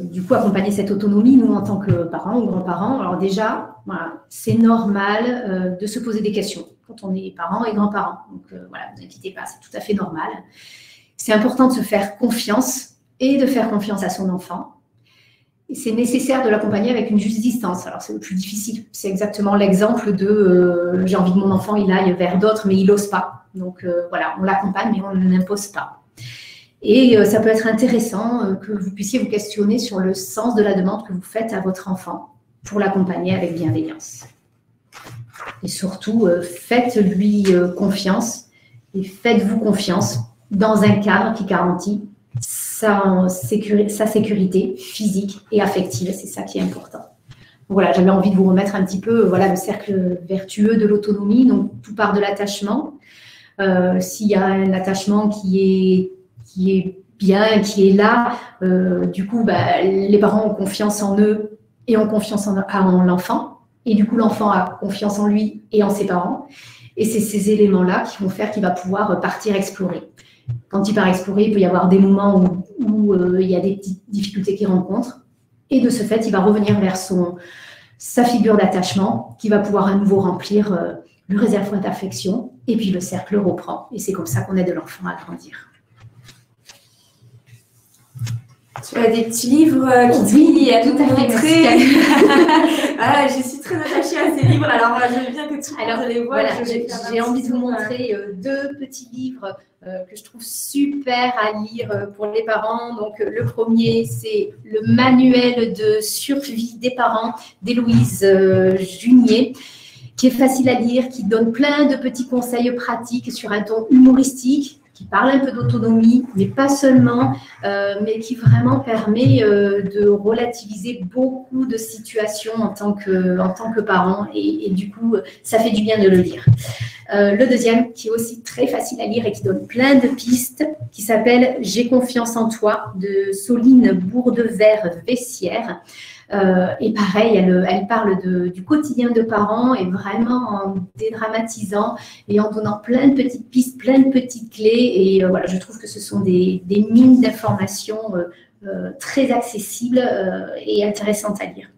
du coup, accompagner cette autonomie, nous, en tant que parents ou grands-parents. Alors déjà, voilà, c'est normal de se poser des questions quand on est parents et grands-parents. Donc, voilà, ne vous inquiétez pas, c'est tout à fait normal. C'est important de se faire confiance et de faire confiance à son enfant. Et c'est nécessaire de l'accompagner avec une juste distance. Alors, c'est le plus difficile. C'est exactement l'exemple de j'ai envie que mon enfant il aille vers d'autres, mais il n'ose pas. Donc, voilà, on l'accompagne, mais on ne l'impose pas. Et ça peut être intéressant que vous puissiez vous questionner sur le sens de la demande que vous faites à votre enfant pour l'accompagner avec bienveillance. Et surtout, faites-lui confiance et faites-vous confiance dans un cadre qui garantit sa sécurité physique et affective. C'est ça qui est important. Voilà, j'avais envie de vous remettre un petit peu le cercle vertueux de l'autonomie. Donc, tout part de l'attachement. S'il y a un attachement qui est bien, qui est là, du coup, les parents ont confiance en eux et ont confiance en l'enfant. Et du coup, l'enfant a confiance en lui et en ses parents. Et c'est ces éléments-là qui vont faire qu'il va pouvoir partir explorer. Quand il part explorer, il peut y avoir des moments où il y a des petites difficultés qu'il rencontre. Et de ce fait, il va revenir vers sa figure d'attachement qui va pouvoir à nouveau remplir le réservoir d'affection. Et puis, le cercle reprend. Et c'est comme ça qu'on aide l'enfant à grandir. Tu as des petits livres qui oui, à nous tout à fait montrer. Voilà, je suis très attachée à ces livres, alors j'aime bien que tout le monde les voit. Voilà, j'ai envie de vous montrer deux petits livres que je trouve super à lire pour les parents. Donc, le premier, c'est le manuel de survie des parents d'Héloïse Junier, qui est facile à lire, qui donne plein de petits conseils pratiques sur un ton humoristique, qui parle un peu d'autonomie, mais pas seulement, mais qui vraiment permet de relativiser beaucoup de situations en tant que parent. Et du coup, ça fait du bien de le lire. Le deuxième, qui est aussi très facile à lire et qui donne plein de pistes, qui s'appelle « J'ai confiance en toi » de Soline Bourdevert-Vessière. Et pareil, elle parle du quotidien de parents et vraiment en dédramatisant et en donnant plein de petites pistes, plein de petites clés. Et voilà, je trouve que ce sont des mines d'informations très accessibles et intéressantes à lire.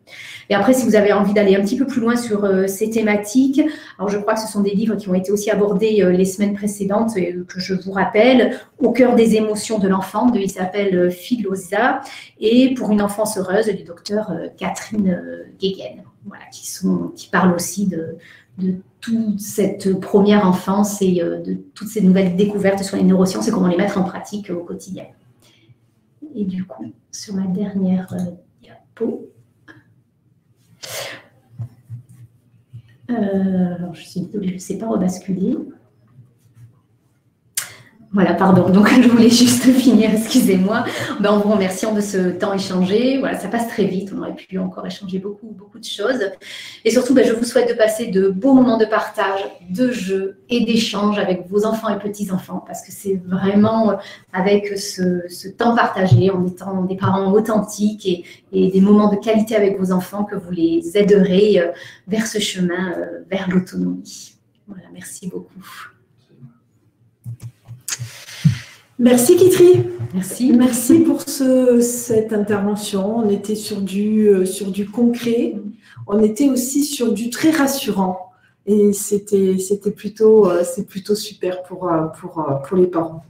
Et après, si vous avez envie d'aller un petit peu plus loin sur ces thématiques, alors je crois que ce sont des livres qui ont été aussi abordés les semaines précédentes et que je vous rappelle, Au cœur des émotions de l'enfant de Isabelle Filosa et Pour une enfance heureuse du docteur Catherine Guéguen, voilà, qui parlent aussi de toute cette première enfance et de toutes ces nouvelles découvertes sur les neurosciences et comment les mettre en pratique au quotidien. Et du coup, sur ma dernière diapo, alors je suis désolée, je ne sais pas rebasculer. Voilà, pardon. Donc, je voulais juste finir, excusez-moi, en vous remerciant de ce temps échangé. Voilà, ça passe très vite. On aurait pu encore échanger beaucoup de choses. Et surtout, je vous souhaite de passer de beaux moments de partage, de jeu et d'échange avec vos enfants et petits-enfants, parce que c'est vraiment avec ce temps partagé, en étant des parents authentiques et des moments de qualité avec vos enfants que vous les aiderez vers ce chemin, vers l'autonomie. Voilà, merci beaucoup. Merci Kitri. Merci. Merci pour cette intervention. On était sur du concret. On était aussi sur du très rassurant. Et c'est plutôt super pour les parents.